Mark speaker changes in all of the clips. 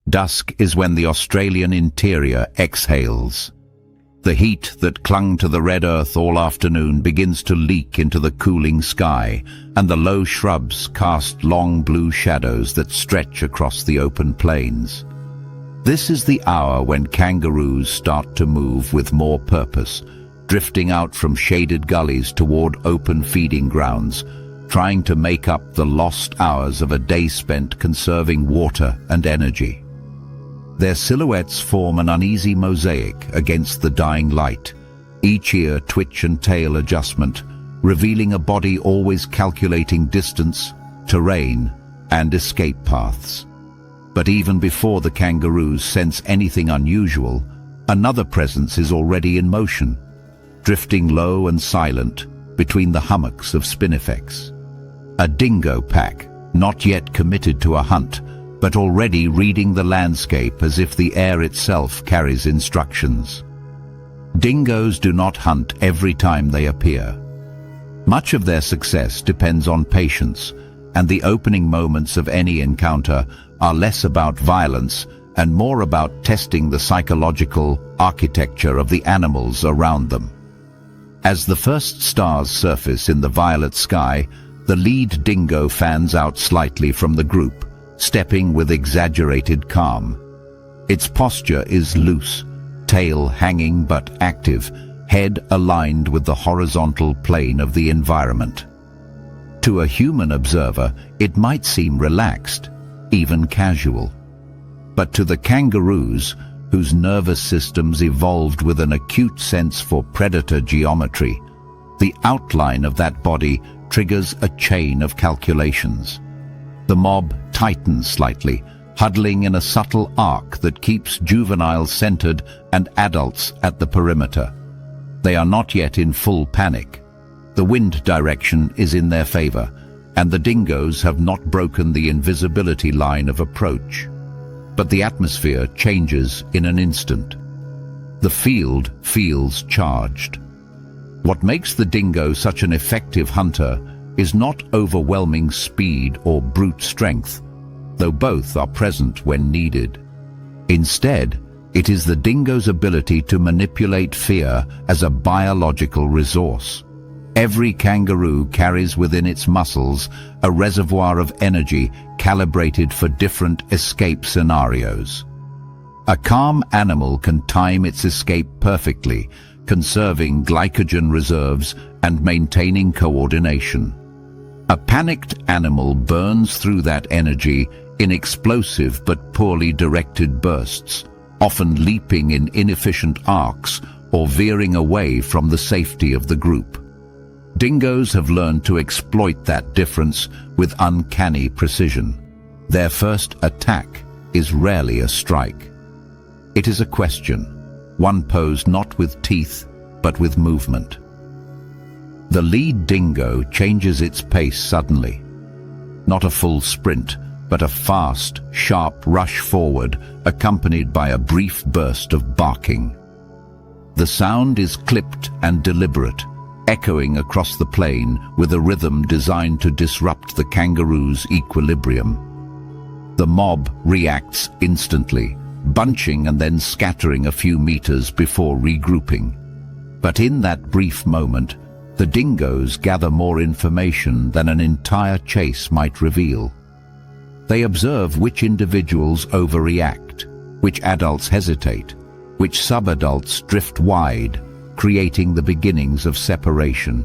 Speaker 1: Dusk is when the Australian interior exhales. The heat that clung to the red earth all afternoon begins to leak into the cooling sky, and the low shrubs cast long blue shadows that stretch across the open plains. This is the hour when kangaroos start to move with more purpose, drifting out from shaded gullies toward open feeding grounds, trying to make up the lost hours of a day spent conserving water and energy. Their silhouettes form an uneasy mosaic against the dying light, each ear twitch and tail adjustment, revealing a body always calculating distance, terrain, and escape paths. But even before the kangaroos sense anything unusual, another presence is already in motion, drifting low and silent between the hummocks of spinifex. A dingo pack, not yet committed to a hunt, but already reading the landscape as if the air itself carries instructions. Dingoes do not hunt every time they appear. Much of their success depends on patience, and the opening moments of any encounter are less about violence and more about testing the psychological architecture of the animals around them. As the first stars surface in the violet sky, the lead dingo fans out slightly from the group, stepping with exaggerated calm. Its posture is loose, tail hanging but active, head aligned with the horizontal plane of the environment. To a human observer, it might seem relaxed, even casual. But to the kangaroos, whose nervous systems evolved with an acute sense for predator geometry, the outline of that body triggers a chain of calculations. The mob tightens slightly, huddling in a subtle arc that keeps juveniles centered and adults at the perimeter. They are not yet in full panic. The wind direction is in their favor, and the dingoes have not broken the invisibility line of approach. But the atmosphere changes in an instant. The field feels charged. What makes the dingo such an effective hunter is not overwhelming speed or brute strength, though both are present when needed. Instead, it is the dingo's ability to manipulate fear as a biological resource. Every kangaroo carries within its muscles a reservoir of energy calibrated for different escape scenarios. A calm animal can time its escape perfectly, conserving glycogen reserves and maintaining coordination. A panicked animal burns through that energy in explosive but poorly directed bursts, often leaping in inefficient arcs or veering away from the safety of the group. Dingoes have learned to exploit that difference with uncanny precision. Their first attack is rarely a strike. It is a question, one posed not with teeth, but with movement. The lead dingo changes its pace suddenly. Not a full sprint, but a fast, sharp rush forward, accompanied by a brief burst of barking. The sound is clipped and deliberate, echoing across the plain with a rhythm designed to disrupt the kangaroo's equilibrium. The mob reacts instantly, bunching and then scattering a few meters before regrouping. But in that brief moment, the dingoes gather more information than an entire chase might reveal. They observe which individuals overreact, which adults hesitate, which subadults drift wide, creating the beginnings of separation.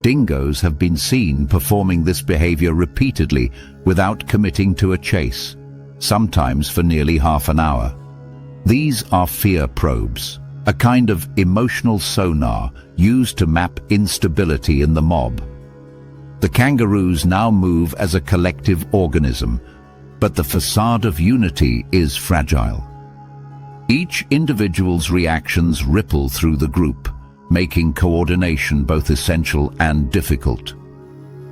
Speaker 1: Dingoes have been seen performing this behavior repeatedly without committing to a chase, sometimes for nearly half an hour. These are fear probes, a kind of emotional sonar used to map instability in the mob. The kangaroos now move as a collective organism, but the facade of unity is fragile. Each individual's reactions ripple through the group, making coordination both essential and difficult.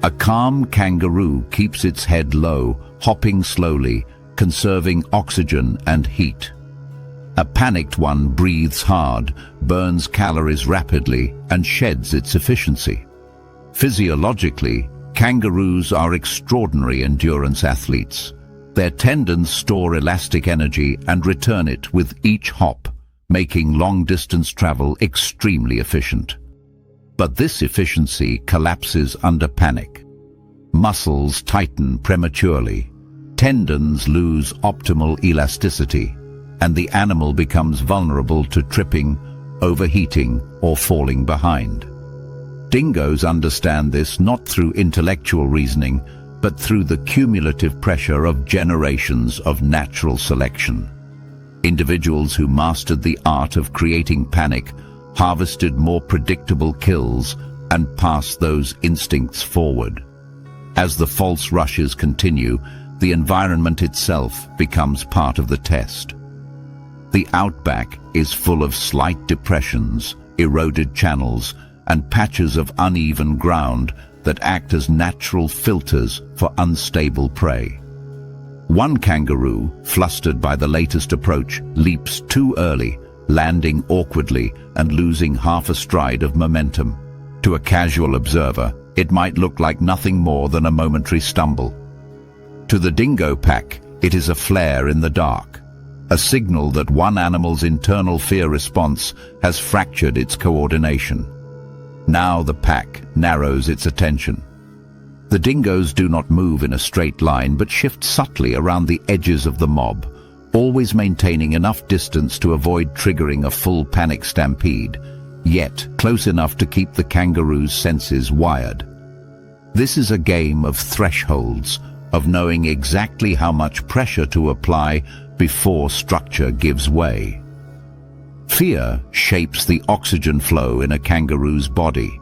Speaker 1: A calm kangaroo keeps its head low, hopping slowly, conserving oxygen and heat. A panicked one breathes hard, burns calories rapidly, and sheds its efficiency. Physiologically, kangaroos are extraordinary endurance athletes. Their tendons store elastic energy and return it with each hop, making long-distance travel extremely efficient. But this efficiency collapses under panic. Muscles tighten prematurely, tendons lose optimal elasticity, and the animal becomes vulnerable to tripping, overheating, or falling behind. Dingoes understand this not through intellectual reasoning, but through the cumulative pressure of generations of natural selection. Individuals who mastered the art of creating panic harvested more predictable kills and passed those instincts forward. As the false rushes continue, the environment itself becomes part of the test. The outback is full of slight depressions, eroded channels, and patches of uneven ground that act as natural filters for unstable prey. One kangaroo, flustered by the latest approach, leaps too early, landing awkwardly and losing half a stride of momentum. To a casual observer, it might look like nothing more than a momentary stumble. To the dingo pack, it is a flare in the dark, a signal that one animal's internal fear response has fractured its coordination. Now the pack narrows its attention. The dingoes do not move in a straight line but shift subtly around the edges of the mob, always maintaining enough distance to avoid triggering a full panic stampede, yet close enough to keep the kangaroo's senses wired. This is a game of thresholds, of knowing exactly how much pressure to apply before structure gives way. Fear shapes the oxygen flow in a kangaroo's body.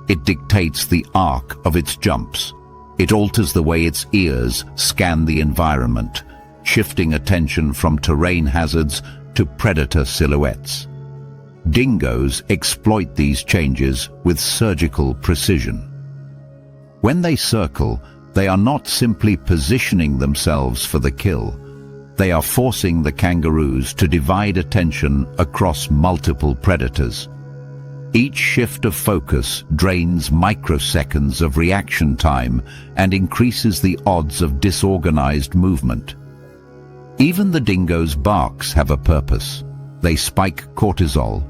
Speaker 1: It dictates the arc of its jumps. It alters the way its ears scan the environment, shifting attention from terrain hazards to predator silhouettes. Dingoes exploit these changes with surgical precision. When they circle, they are not simply positioning themselves for the kill. They are forcing the kangaroos to divide attention across multiple predators. Each shift of focus drains microseconds of reaction time and increases the odds of disorganized movement. Even the dingo's barks have a purpose. They spike cortisol,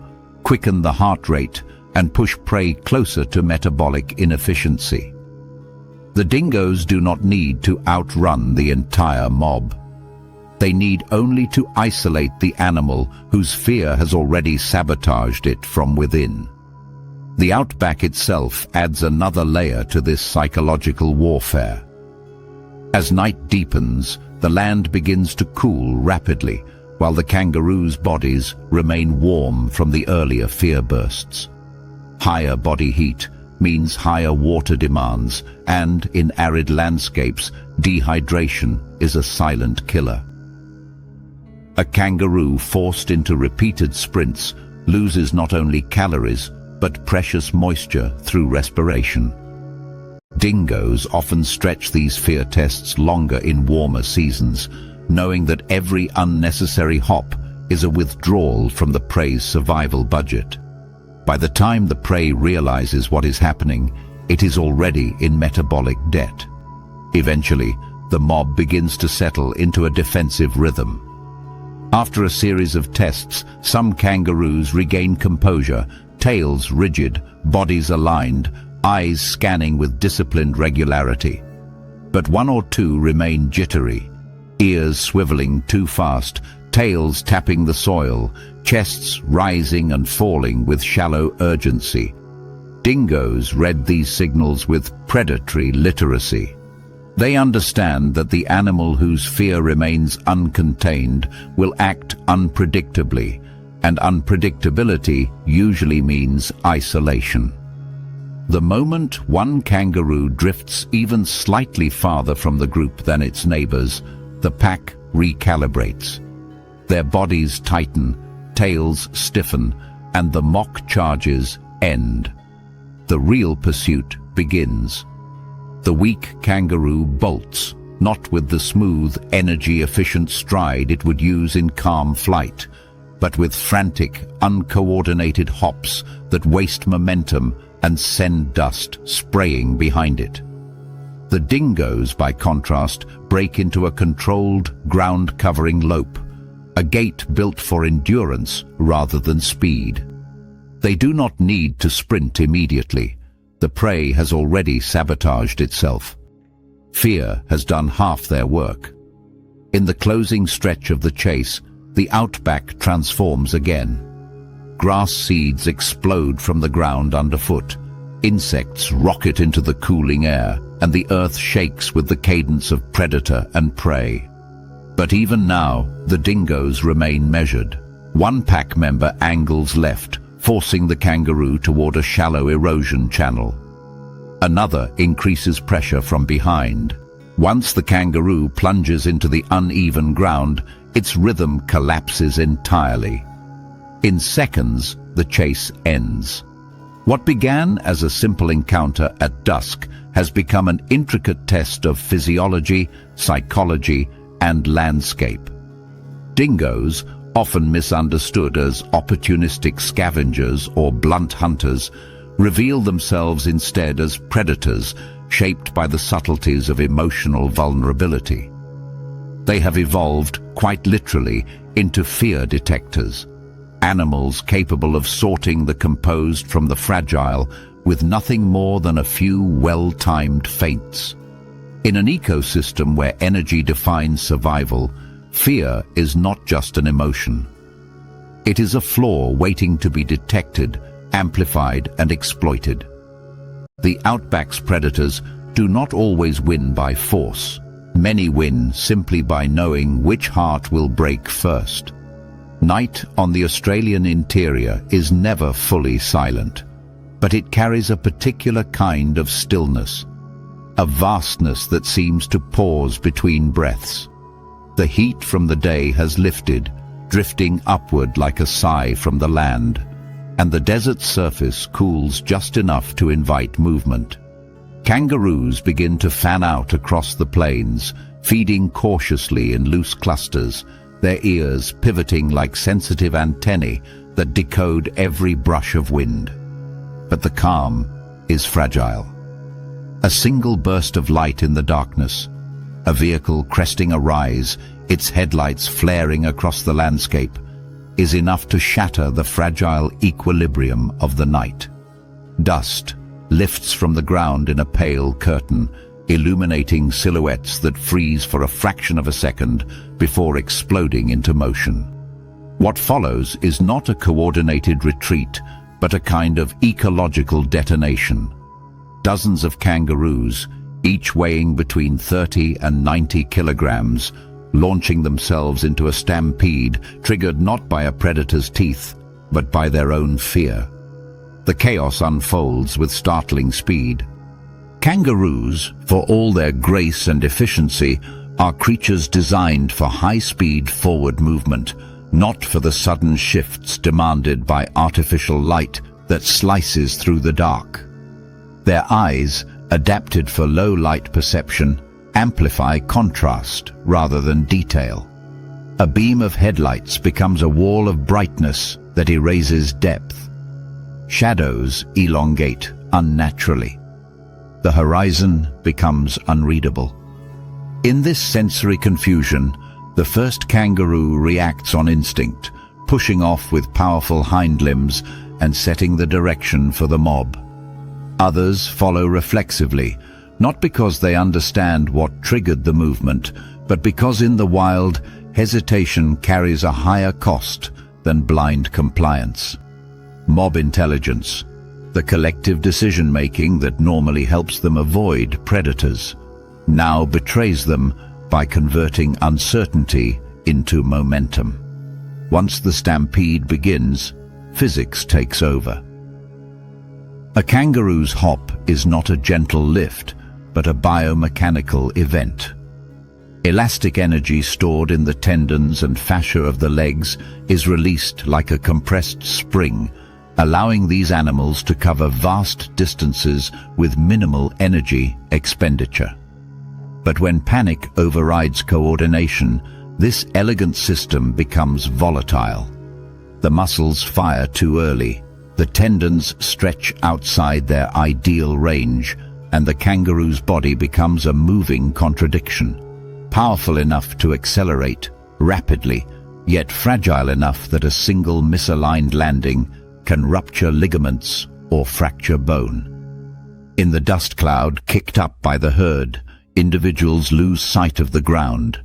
Speaker 1: quicken the heart rate, and push prey closer to metabolic inefficiency. The dingoes do not need to outrun the entire mob. They need only to isolate the animal whose fear has already sabotaged it from within. The outback itself adds another layer to this psychological warfare. As night deepens, the land begins to cool rapidly, while the kangaroos' bodies remain warm from the earlier fear bursts. Higher body heat means higher water demands, and in arid landscapes, dehydration is a silent killer. A kangaroo forced into repeated sprints loses not only calories, but precious moisture through respiration. Dingoes often stretch these fear tests longer in warmer seasons, knowing that every unnecessary hop is a withdrawal from the prey's survival budget. By the time the prey realizes what is happening, it is already in metabolic debt. Eventually, the mob begins to settle into a defensive rhythm. After a series of tests, some kangaroos regain composure, tails rigid, bodies aligned, eyes scanning with disciplined regularity. But one or two remain jittery, ears swiveling too fast, tails tapping the soil, chests rising and falling with shallow urgency. Dingoes read these signals with predatory literacy. They understand that the animal whose fear remains uncontained will act unpredictably, and unpredictability usually means isolation. The moment one kangaroo drifts even slightly farther from the group than its neighbors, the pack recalibrates. Their bodies tighten, tails stiffen, and the mock charges end. The real pursuit begins. The weak kangaroo bolts, not with the smooth, energy-efficient stride it would use in calm flight, but with frantic, uncoordinated hops that waste momentum and send dust spraying behind it. The dingoes, by contrast, break into a controlled, ground-covering lope, a gait built for endurance rather than speed. They do not need to sprint immediately. The prey has already sabotaged itself. Fear has done half their work. In the closing stretch of the chase, the outback transforms again. Grass seeds explode from the ground underfoot. Insects rocket into the cooling air, and the earth shakes with the cadence of predator and prey. But even now, the dingoes remain measured. One pack member angles left, forcing the kangaroo toward a shallow erosion channel. Another increases pressure from behind. Once the kangaroo plunges into the uneven ground, its rhythm collapses entirely. In seconds, the chase ends. What began as a simple encounter at dusk has become an intricate test of physiology, psychology, and landscape. Dingoes, often misunderstood as opportunistic scavengers or blunt hunters, reveal themselves instead as predators shaped by the subtleties of emotional vulnerability. They have evolved, quite literally, into fear detectors, animals capable of sorting the composed from the fragile with nothing more than a few well-timed feints. In an ecosystem where energy defines survival, fear is not just an emotion. It is a flaw waiting to be detected, amplified, and exploited. The outback's predators do not always win by force. Many win simply by knowing which heart will break first. Night on the Australian interior is never fully silent, but it carries a particular kind of stillness, a vastness that seems to pause between breaths. The heat from the day has lifted, drifting upward like a sigh from the land, and the desert's surface cools just enough to invite movement. Kangaroos begin to fan out across the plains, feeding cautiously in loose clusters, their ears pivoting like sensitive antennae that decode every brush of wind. But the calm is fragile. A single burst of light in the darkness, a vehicle cresting a rise, its headlights flaring across the landscape, is enough to shatter the fragile equilibrium of the night. Dust lifts from the ground in a pale curtain, illuminating silhouettes that freeze for a fraction of a second before exploding into motion. What follows is not a coordinated retreat, but a kind of ecological detonation. Dozens of kangaroos, each weighing between 30 and 90 kilograms, launching themselves into a stampede triggered not by a predator's teeth, but by their own fear. The chaos unfolds with startling speed. Kangaroos, for all their grace and efficiency, are creatures designed for high-speed forward movement, not for the sudden shifts demanded by artificial light that slices through the dark. Their eyes, adapted for low light perception, amplify contrast rather than detail. A beam of headlights becomes a wall of brightness that erases depth. Shadows elongate unnaturally. The horizon becomes unreadable. In this sensory confusion, the first kangaroo reacts on instinct, pushing off with powerful hind limbs and setting the direction for the mob. Others follow reflexively, not because they understand what triggered the movement, but because in the wild, hesitation carries a higher cost than blind compliance. Mob intelligence, the collective decision-making that normally helps them avoid predators, now betrays them by converting uncertainty into momentum. Once the stampede begins, physics takes over. A kangaroo's hop is not a gentle lift, but a biomechanical event. Elastic energy stored in the tendons and fascia of the legs is released like a compressed spring, allowing these animals to cover vast distances with minimal energy expenditure. But when panic overrides coordination, this elegant system becomes volatile. The muscles fire too early, the tendons stretch outside their ideal range, and the kangaroo's body becomes a moving contradiction, powerful enough to accelerate rapidly, yet fragile enough that a single misaligned landing can rupture ligaments or fracture bone. In the dust cloud kicked up by the herd, individuals lose sight of the ground.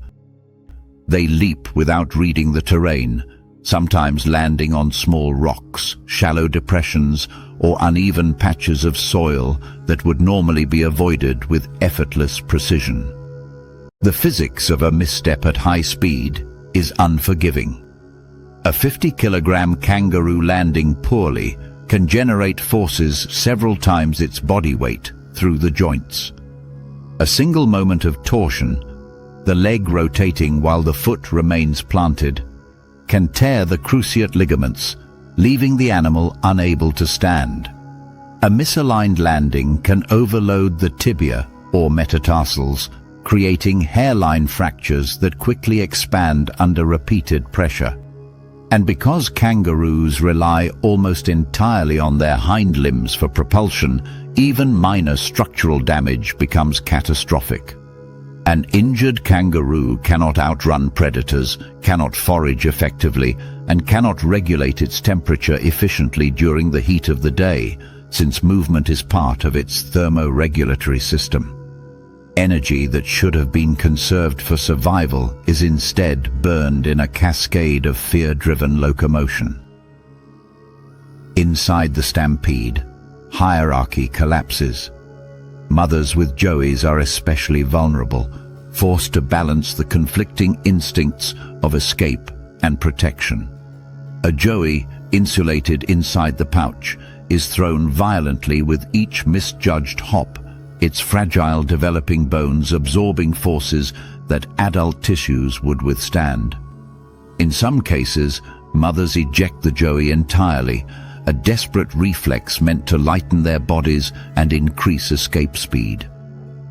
Speaker 1: They leap without reading the terrain, sometimes landing on small rocks, shallow depressions, or uneven patches of soil that would normally be avoided with effortless precision. The physics of a misstep at high speed is unforgiving. A 50-kilogram kangaroo landing poorly can generate forces several times its body weight through the joints. A single moment of torsion, the leg rotating while the foot remains planted, can tear the cruciate ligaments, leaving the animal unable to stand. A misaligned landing can overload the tibia or metatarsals, creating hairline fractures that quickly expand under repeated pressure. And because kangaroos rely almost entirely on their hind limbs for propulsion, even minor structural damage becomes catastrophic. An injured kangaroo cannot outrun predators, cannot forage effectively, and cannot regulate its temperature efficiently during the heat of the day, since movement is part of its thermoregulatory system. Energy that should have been conserved for survival is instead burned in a cascade of fear-driven locomotion. Inside the stampede, hierarchy collapses. Mothers with joeys are especially vulnerable, forced to balance the conflicting instincts of escape and protection. A joey, insulated inside the pouch, is thrown violently with each misjudged hop, its fragile developing bones absorbing forces that adult tissues would withstand. In some cases, mothers eject the joey entirely, a desperate reflex meant to lighten their bodies and increase escape speed.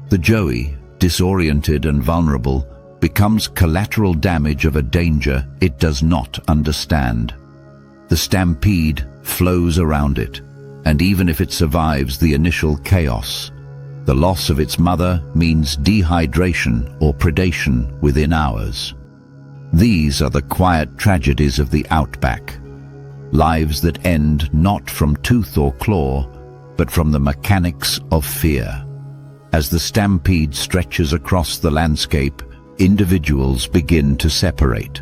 Speaker 1: The joey, disoriented and vulnerable, becomes collateral damage of a danger it does not understand. The stampede flows around it, and even if it survives the initial chaos, the loss of its mother means dehydration or predation within hours. These are the quiet tragedies of the outback, lives that end not from tooth or claw, but from the mechanics of fear. As the stampede stretches across the landscape, individuals begin to separate.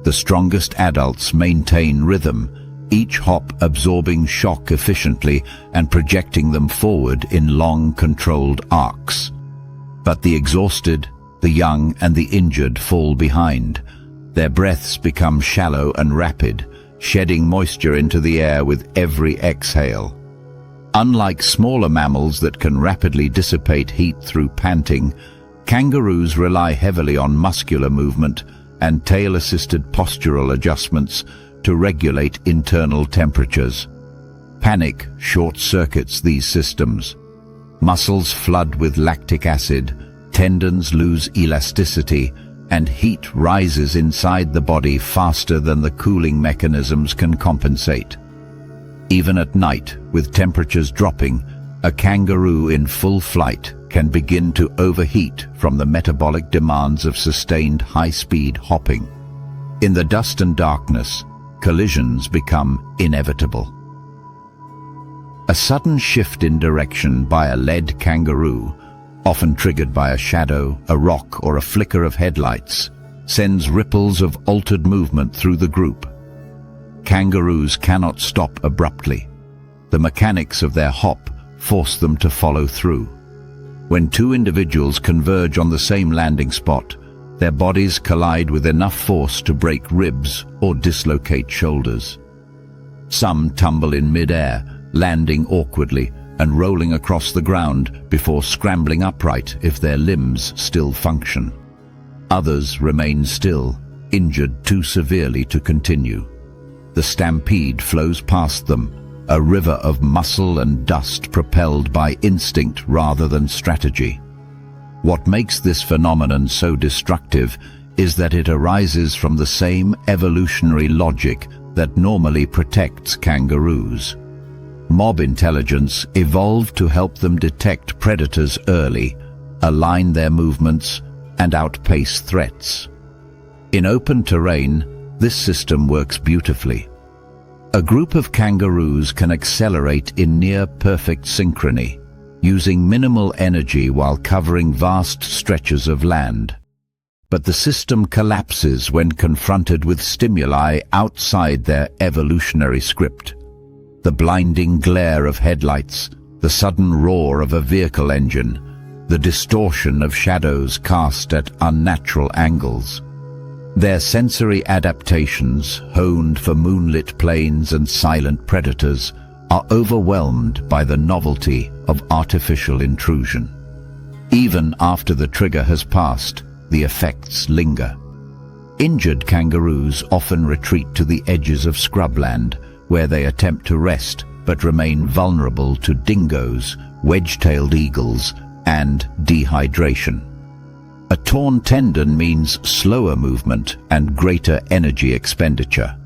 Speaker 1: The strongest adults maintain rhythm, each hop absorbing shock efficiently and projecting them forward in long, controlled arcs. But the exhausted, the young, and the injured fall behind. Their breaths become shallow and rapid, shedding moisture into the air with every exhale. Unlike smaller mammals that can rapidly dissipate heat through panting, kangaroos rely heavily on muscular movement and tail-assisted postural adjustments to regulate internal temperatures. Panic short-circuits these systems. Muscles flood with lactic acid, tendons lose elasticity, and heat rises inside the body faster than the cooling mechanisms can compensate. Even at night, with temperatures dropping, a kangaroo in full flight can begin to overheat from the metabolic demands of sustained high-speed hopping. In the dust and darkness, collisions become inevitable. A sudden shift in direction by a led kangaroo, often triggered by a shadow, a rock, or a flicker of headlights, sends ripples of altered movement through the group. Kangaroos cannot stop abruptly. The mechanics of their hop force them to follow through. When two individuals converge on the same landing spot, their bodies collide with enough force to break ribs or dislocate shoulders. Some tumble in mid-air, landing awkwardly and rolling across the ground before scrambling upright if their limbs still function. Others remain still, injured too severely to continue. The stampede flows past them, a river of muscle and dust propelled by instinct rather than strategy. What makes this phenomenon so destructive is that it arises from the same evolutionary logic that normally protects kangaroos. Mob intelligence evolved to help them detect predators early, align their movements, and outpace threats. In open terrain, this system works beautifully. A group of kangaroos can accelerate in near-perfect synchrony, using minimal energy while covering vast stretches of land. But the system collapses when confronted with stimuli outside their evolutionary script. The blinding glare of headlights, the sudden roar of a vehicle engine, the distortion of shadows cast at unnatural angles. Their sensory adaptations, honed for moonlit plains and silent predators, are overwhelmed by the novelty of artificial intrusion. Even after the trigger has passed, the effects linger. Injured kangaroos often retreat to the edges of scrubland, where they attempt to rest but remain vulnerable to dingoes, wedge-tailed eagles, and dehydration. A torn tendon means slower movement and greater energy expenditure.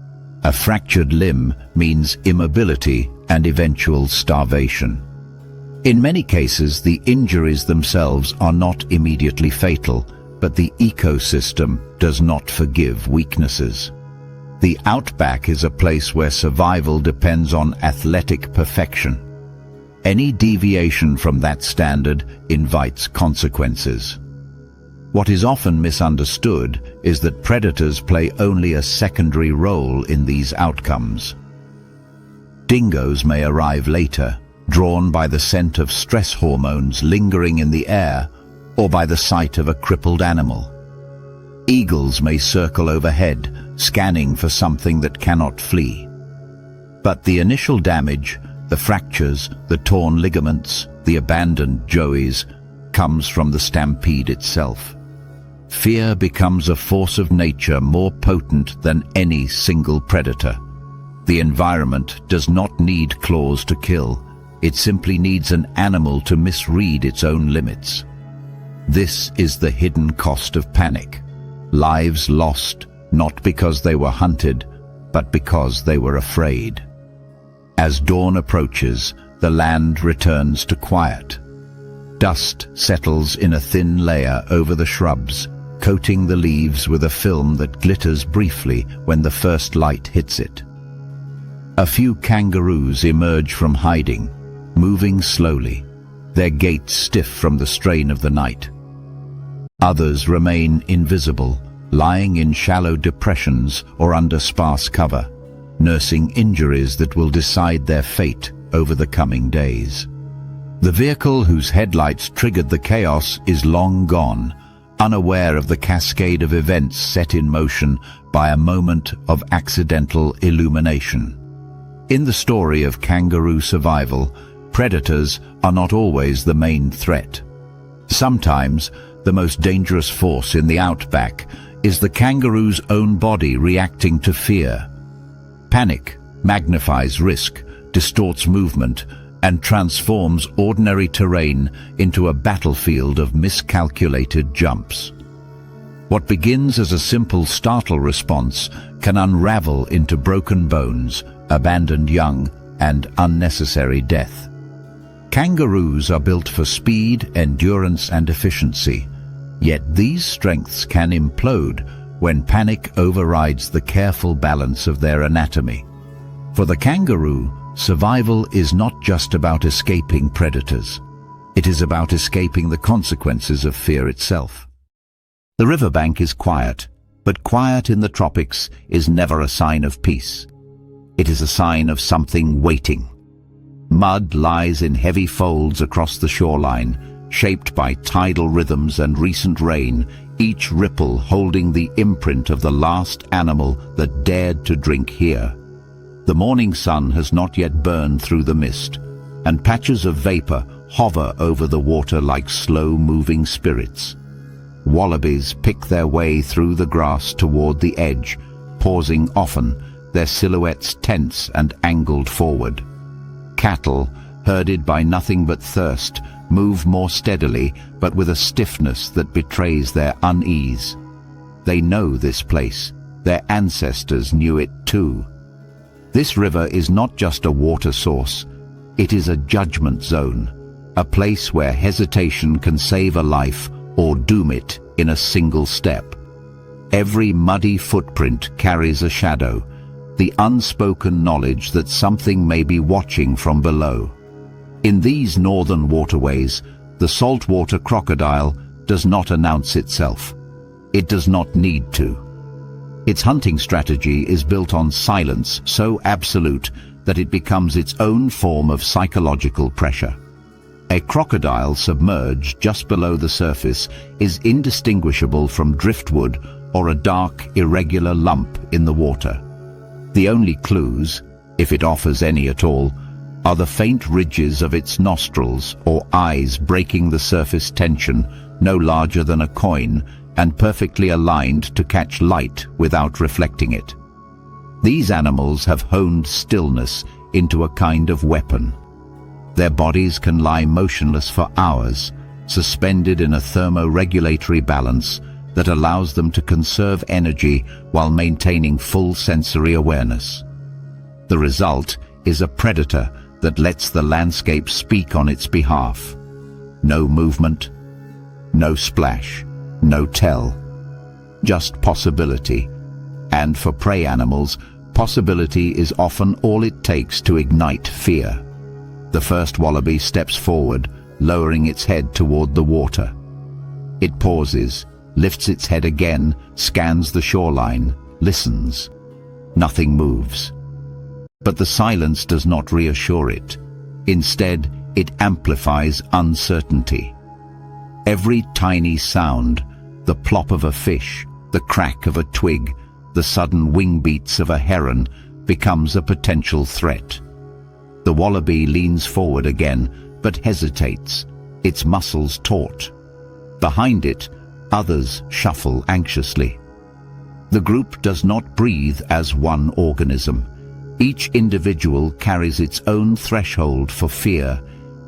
Speaker 1: A fractured limb means immobility and eventual starvation. In many cases, the injuries themselves are not immediately fatal, but the ecosystem does not forgive weaknesses. The outback is a place where survival depends on athletic perfection. Any deviation from that standard invites consequences. What is often misunderstood is that predators play only a secondary role in these outcomes. Dingoes may arrive later, drawn by the scent of stress hormones lingering in the air or by the sight of a crippled animal. Eagles may circle overhead, scanning for something that cannot flee. But the initial damage, the fractures, the torn ligaments, the abandoned joeys, comes from the stampede itself. Fear becomes a force of nature more potent than any single predator. The environment does not need claws to kill. It simply needs an animal to misread its own limits. This is the hidden cost of panic. Lives lost, not because they were hunted, but because they were afraid. As dawn approaches, the land returns to quiet. Dust settles in a thin layer over the shrubs, coating the leaves with a film that glitters briefly when the first light hits it. A few kangaroos emerge from hiding, moving slowly, their gait stiff from the strain of the night. Others remain invisible, lying in shallow depressions or under sparse cover, nursing injuries that will decide their fate over the coming days. The vehicle whose headlights triggered the chaos is long gone, unaware of the cascade of events set in motion by a moment of accidental illumination. In the story of kangaroo survival, predators are not always the main threat. Sometimes, the most dangerous force in the outback is the kangaroo's own body reacting to fear. Panic magnifies risk, distorts movement, and transforms ordinary terrain into a battlefield of miscalculated jumps. What begins as a simple startle response can unravel into broken bones, abandoned young, and unnecessary death. Kangaroos are built for speed, endurance, and efficiency, yet these strengths can implode when panic overrides the careful balance of their anatomy. For the kangaroo, survival is not just about escaping predators. It is about escaping the consequences of fear itself. The riverbank is quiet, but quiet in the tropics is never a sign of peace. It is a sign of something waiting. Mud lies in heavy folds across the shoreline, shaped by tidal rhythms and recent rain, each ripple holding the imprint of the last animal that dared to drink here. The morning sun has not yet burned through the mist, and patches of vapor hover over the water like slow-moving spirits. Wallabies pick their way through the grass toward the edge, pausing often, their silhouettes tense and angled forward. Cattle, herded by nothing but thirst, move more steadily, but with a stiffness that betrays their unease. They know this place. Their ancestors knew it too. This river is not just a water source. It is a judgment zone, a place where hesitation can save a life or doom it in a single step. Every muddy footprint carries a shadow, the unspoken knowledge that something may be watching from below. In these northern waterways, the saltwater crocodile does not announce itself. It does not need to. Its hunting strategy is built on silence so absolute that it becomes its own form of psychological pressure. A crocodile submerged just below the surface is indistinguishable from driftwood or a dark, irregular lump in the water. The only clues, if it offers any at all, are the faint ridges of its nostrils or eyes breaking the surface tension, no larger than a coin and perfectly aligned to catch light without reflecting it. These animals have honed stillness into a kind of weapon. Their bodies can lie motionless for hours, suspended in a thermoregulatory balance that allows them to conserve energy while maintaining full sensory awareness. The result is a predator that lets the landscape speak on its behalf. No movement, no splash, no tell, just possibility. And for prey animals, possibility is often all it takes to ignite fear. The first wallaby steps forward, lowering its head toward the water. It pauses, lifts its head again, scans the shoreline, listens. Nothing moves. But the silence does not reassure it. Instead, it amplifies uncertainty. Every tiny sound, the plop of a fish, the crack of a twig, the sudden wing beats of a heron, becomes a potential threat. The wallaby leans forward again, but hesitates, its muscles taut. Behind it, others shuffle anxiously. The group does not breathe as one organism. Each individual carries its own threshold for fear,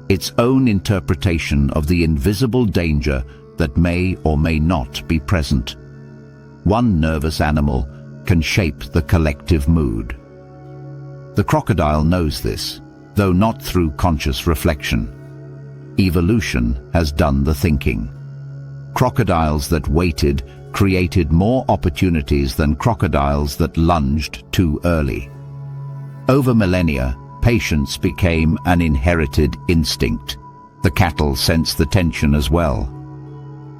Speaker 1: its own interpretation of the invisible danger that may or may not be present. One nervous animal can shape the collective mood. The crocodile knows this, though not through conscious reflection. Evolution has done the thinking. Crocodiles that waited created more opportunities than crocodiles that lunged too early. Over millennia, patience became an inherited instinct. The cattle sense the tension as well.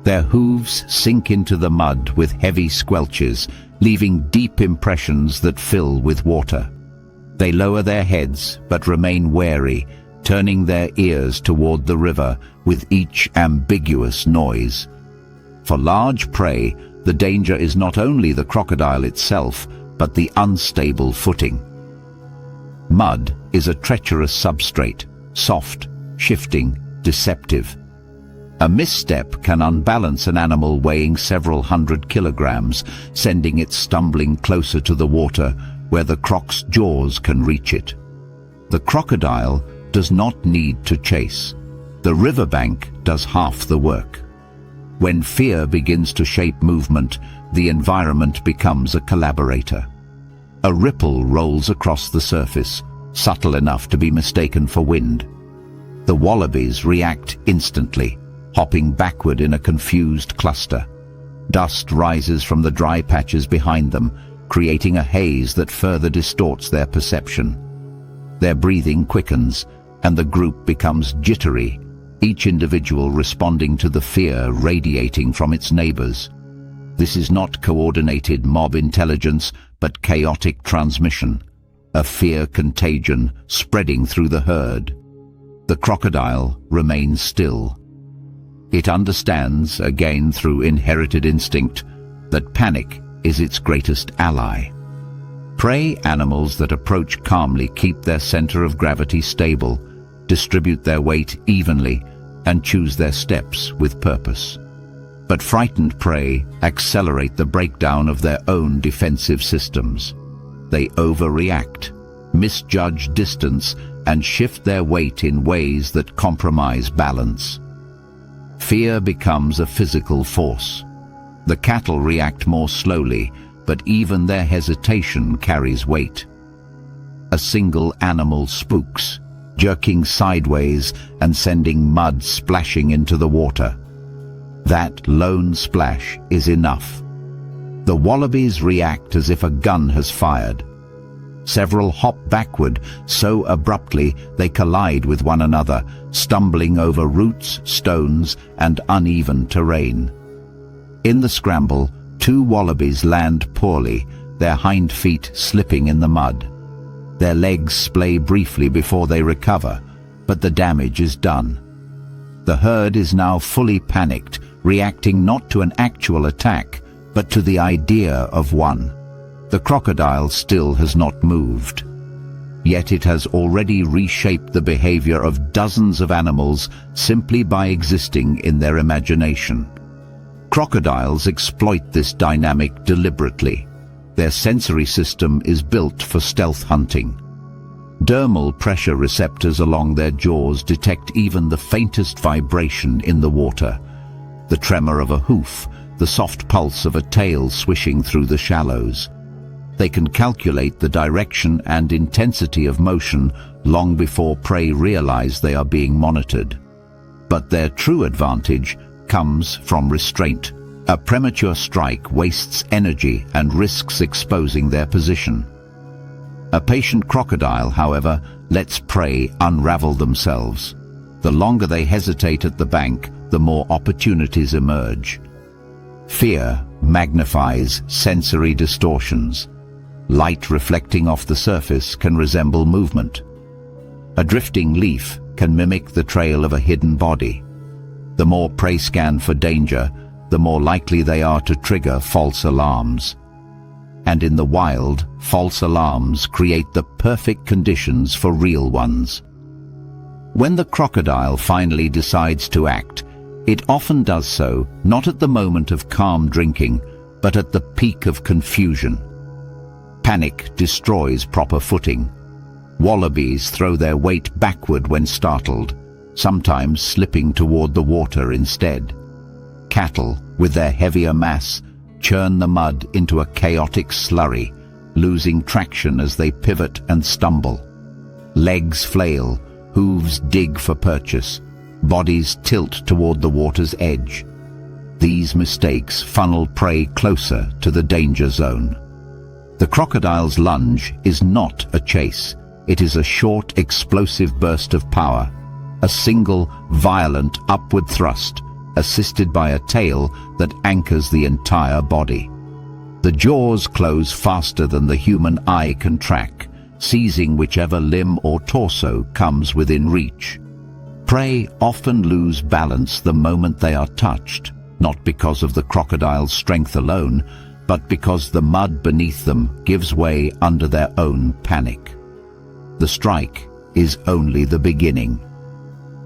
Speaker 1: Their hooves sink into the mud with heavy squelches, leaving deep impressions that fill with water. They lower their heads but remain wary, turning their ears toward the river with each ambiguous noise. For large prey, the danger is not only the crocodile itself, but the unstable footing. Mud is a treacherous substrate, soft, shifting, deceptive. A misstep can unbalance an animal weighing several hundred kilograms, sending it stumbling closer to the water where the croc's jaws can reach it. The crocodile does not need to chase. The riverbank does half the work. When fear begins to shape movement, the environment becomes a collaborator. A ripple rolls across the surface, subtle enough to be mistaken for wind. The wallabies react instantly, hopping backward in a confused cluster. Dust rises from the dry patches behind them, creating a haze that further distorts their perception. Their breathing quickens, and the group becomes jittery, each individual responding to the fear radiating from its neighbors. This is not coordinated mob intelligence, but chaotic transmission, a fear contagion spreading through the herd. The crocodile remains still. It understands, again through inherited instinct, that panic is its greatest ally. Prey animals that approach calmly keep their center of gravity stable, distribute their weight evenly, and choose their steps with purpose. But frightened prey accelerate the breakdown of their own defensive systems. They overreact, misjudge distance, and shift their weight in ways that compromise balance. Fear becomes a physical force. The cattle react more slowly, but even their hesitation carries weight. A single animal spooks, jerking sideways and sending mud splashing into the water. That lone splash is enough. The wallabies react as if a gun has fired. Several hop backward so abruptly they collide with one another, stumbling over roots, stones, and uneven terrain. In the scramble, 2 wallabies land poorly, their hind feet slipping in the mud. Their legs splay briefly before they recover, but the damage is done. The herd is now fully panicked, reacting not to an actual attack, but to the idea of one. The crocodile still has not moved. Yet it has already reshaped the behavior of dozens of animals simply by existing in their imagination. Crocodiles exploit this dynamic deliberately. Their sensory system is built for stealth hunting. Dermal pressure receptors along their jaws detect even the faintest vibration in the water. The tremor of a hoof, the soft pulse of a tail swishing through the shallows. They can calculate the direction and intensity of motion long before prey realize they are being monitored. But their true advantage comes from restraint. A premature strike wastes energy and risks exposing their position. A patient crocodile, however, lets prey unravel themselves. The longer they hesitate at the bank, the more opportunities emerge. Fear magnifies sensory distortions. Light reflecting off the surface can resemble movement. A drifting leaf can mimic the trail of a hidden body. The more prey scan for danger, the more likely they are to trigger false alarms. And in the wild, false alarms create the perfect conditions for real ones. When the crocodile finally decides to act, it often does so not at the moment of calm drinking, but at the peak of confusion. Panic destroys proper footing. Wallabies throw their weight backward when startled, sometimes slipping toward the water instead. Cattle, with their heavier mass, churn the mud into a chaotic slurry, losing traction as they pivot and stumble. Legs flail, hooves dig for purchase, bodies tilt toward the water's edge. These mistakes funnel prey closer to the danger zone. The crocodile's lunge is not a chase. It is a short, explosive burst of power, a single, violent upward thrust, assisted by a tail that anchors the entire body. The jaws close faster than the human eye can track, seizing whichever limb or torso comes within reach. Prey often lose balance the moment they are touched, not because of the crocodile's strength alone, but because the mud beneath them gives way under their own panic. The strike is only the beginning.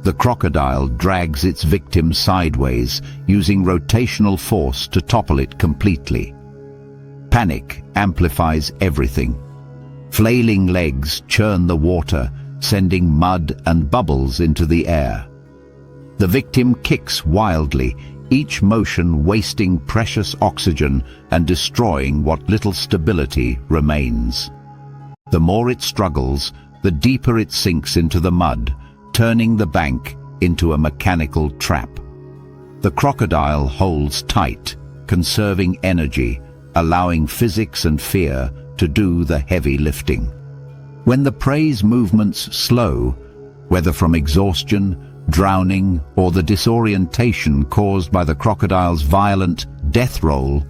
Speaker 1: The crocodile drags its victim sideways, using rotational force to topple it completely. Panic amplifies everything. Flailing legs churn the water, sending mud and bubbles into the air. The victim kicks wildly, each motion wasting precious oxygen and destroying what little stability remains. The more it struggles, the deeper it sinks into the mud, turning the bank into a mechanical trap. The crocodile holds tight, conserving energy, allowing physics and fear to do the heavy lifting. When the prey's movements slow, whether from exhaustion, drowning, or the disorientation caused by the crocodile's violent death roll,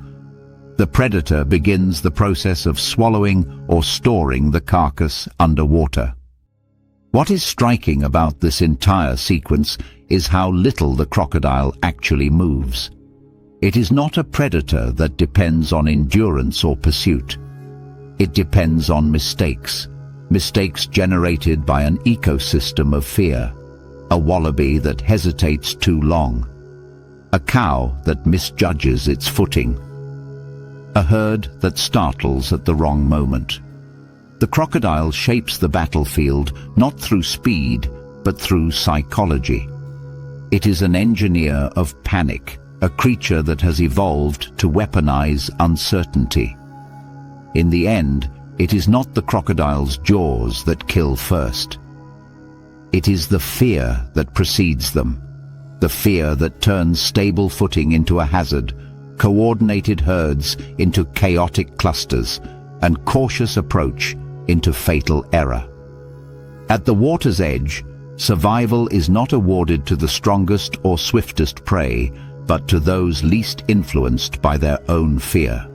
Speaker 1: the predator begins the process of swallowing or storing the carcass underwater. What is striking about this entire sequence is how little the crocodile actually moves. It is not a predator that depends on endurance or pursuit. It depends on mistakes generated by an ecosystem of fear. A wallaby that hesitates too long. A cow that misjudges its footing. A herd that startles at the wrong moment. The crocodile shapes the battlefield not through speed, but through psychology. It is an engineer of panic, a creature that has evolved to weaponize uncertainty. In the end, it is not the crocodile's jaws that kill first. It is the fear that precedes them, the fear that turns stable footing into a hazard, coordinated herds into chaotic clusters, and cautious approach into fatal error. At the water's edge, survival is not awarded to the strongest or swiftest prey, but to those least influenced by their own fear.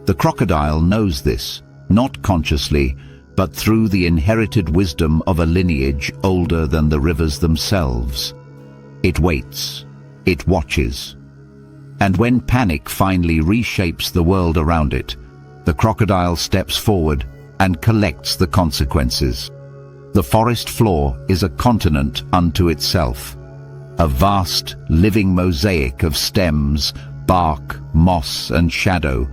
Speaker 1: The crocodile knows this, not consciously, but through the inherited wisdom of a lineage older than the rivers themselves. It waits, it watches, and when panic finally reshapes the world around it, the crocodile steps forward and collects the consequences. The forest floor is a continent unto itself, a vast, living mosaic of stems, bark, moss, and shadow,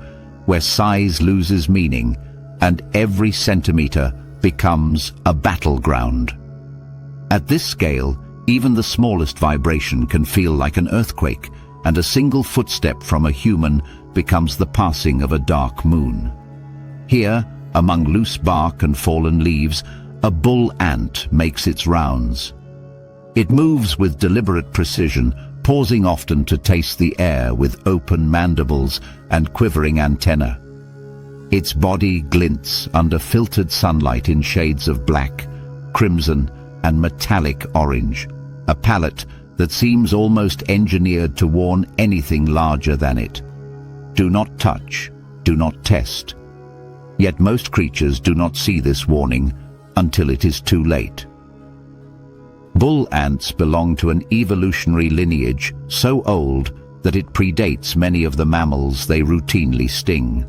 Speaker 1: where size loses meaning and every centimeter becomes a battleground. At this scale, even the smallest vibration can feel like an earthquake, and a single footstep from a human becomes the passing of a dark moon. Here, among loose bark and fallen leaves, a bull ant makes its rounds. It moves with deliberate precision, pausing often to taste the air with open mandibles and quivering antennae. Its body glints under filtered sunlight in shades of black, crimson, and metallic orange, a palette that seems almost engineered to warn anything larger than it. Do not touch, do not test. Yet most creatures do not see this warning until it is too late. Bull ants belong to an evolutionary lineage so old that it predates many of the mammals they routinely sting.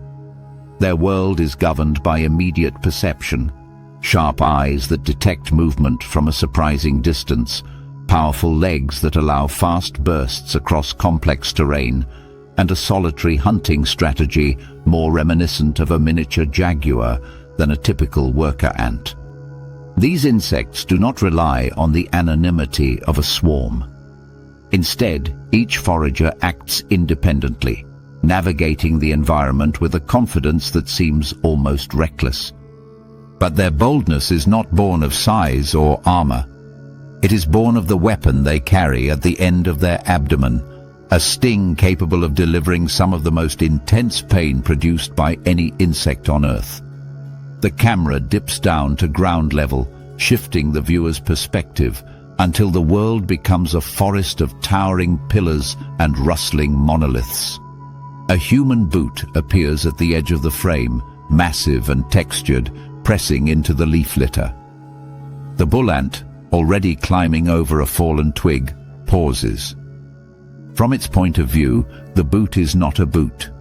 Speaker 1: Their world is governed by immediate perception, sharp eyes that detect movement from a surprising distance, powerful legs that allow fast bursts across complex terrain, and a solitary hunting strategy more reminiscent of a miniature jaguar than a typical worker ant. These insects do not rely on the anonymity of a swarm. Instead, each forager acts independently, navigating the environment with a confidence that seems almost reckless. But their boldness is not born of size or armor. It is born of the weapon they carry at the end of their abdomen, a sting capable of delivering some of the most intense pain produced by any insect on Earth. The camera dips down to ground level, shifting the viewer's perspective until the world becomes a forest of towering pillars and rustling monoliths. A human boot appears at the edge of the frame, massive and textured, pressing into the leaf litter. The bull ant, already climbing over a fallen twig, pauses. From its point of view, the boot is not a boot.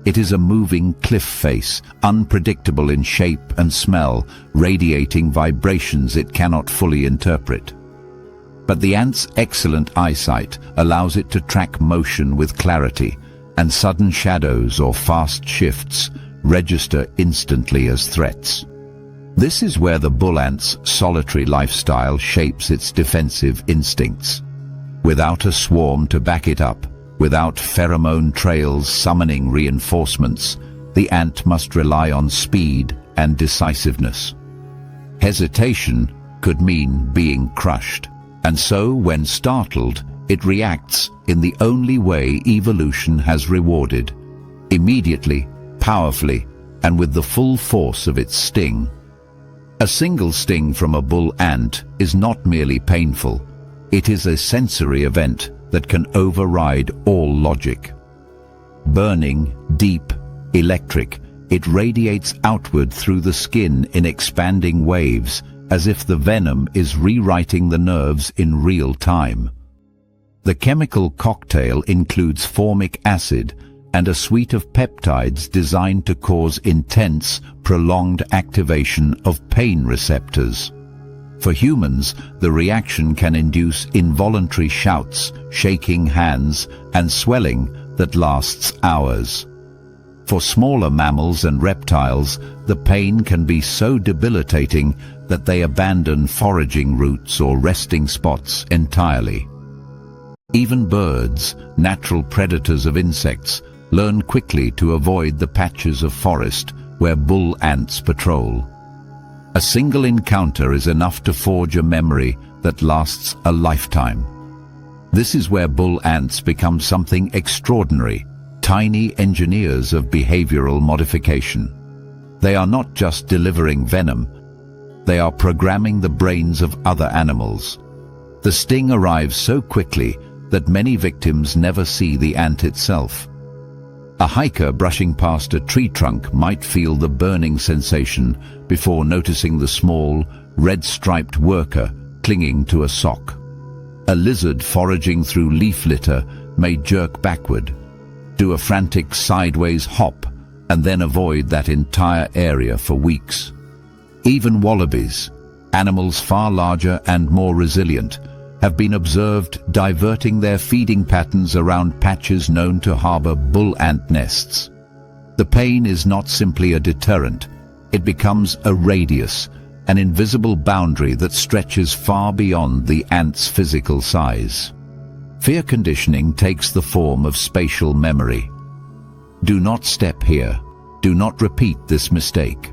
Speaker 1: It is a moving cliff face, unpredictable in shape and smell, radiating vibrations it cannot fully interpret. But the ant's excellent eyesight allows it to track motion with clarity, and sudden shadows or fast shifts register instantly as threats. This is where the bull ant's solitary lifestyle shapes its defensive instincts. Without a swarm to back it up, without pheromone trails summoning reinforcements, the ant must rely on speed and decisiveness. Hesitation could mean being crushed, and so when startled, it reacts in the only way evolution has rewarded, immediately, powerfully, and with the full force of its sting. A single sting from a bull ant is not merely painful, it is a sensory event that can override all logic. Burning, deep, electric, it radiates outward through the skin in expanding waves, as if the venom is rewriting the nerves in real time. The chemical cocktail includes formic acid and a suite of peptides designed to cause intense, prolonged activation of pain receptors. For humans, the reaction can induce involuntary shouts, shaking hands, and swelling that lasts hours. For smaller mammals and reptiles, the pain can be so debilitating that they abandon foraging routes or resting spots entirely. Even birds, natural predators of insects, learn quickly to avoid the patches of forest where bull ants patrol. A single encounter is enough to forge a memory that lasts a lifetime. This is where bull ants become something extraordinary, tiny engineers of behavioral modification. They are not just delivering venom, they are programming the brains of other animals. The sting arrives so quickly that many victims never see the ant itself. A hiker brushing past a tree trunk might feel the burning sensation before noticing the small, red-striped worker clinging to a sock. A lizard foraging through leaf litter may jerk backward, do a frantic sideways hop, and then avoid that entire area for weeks. Even wallabies, animals far larger and more resilient, have been observed diverting their feeding patterns around patches known to harbor bull ant nests. The pain is not simply a deterrent, it becomes a radius, an invisible boundary that stretches far beyond the ant's physical size. Fear conditioning takes the form of spatial memory. Do not step here. Do not repeat this mistake.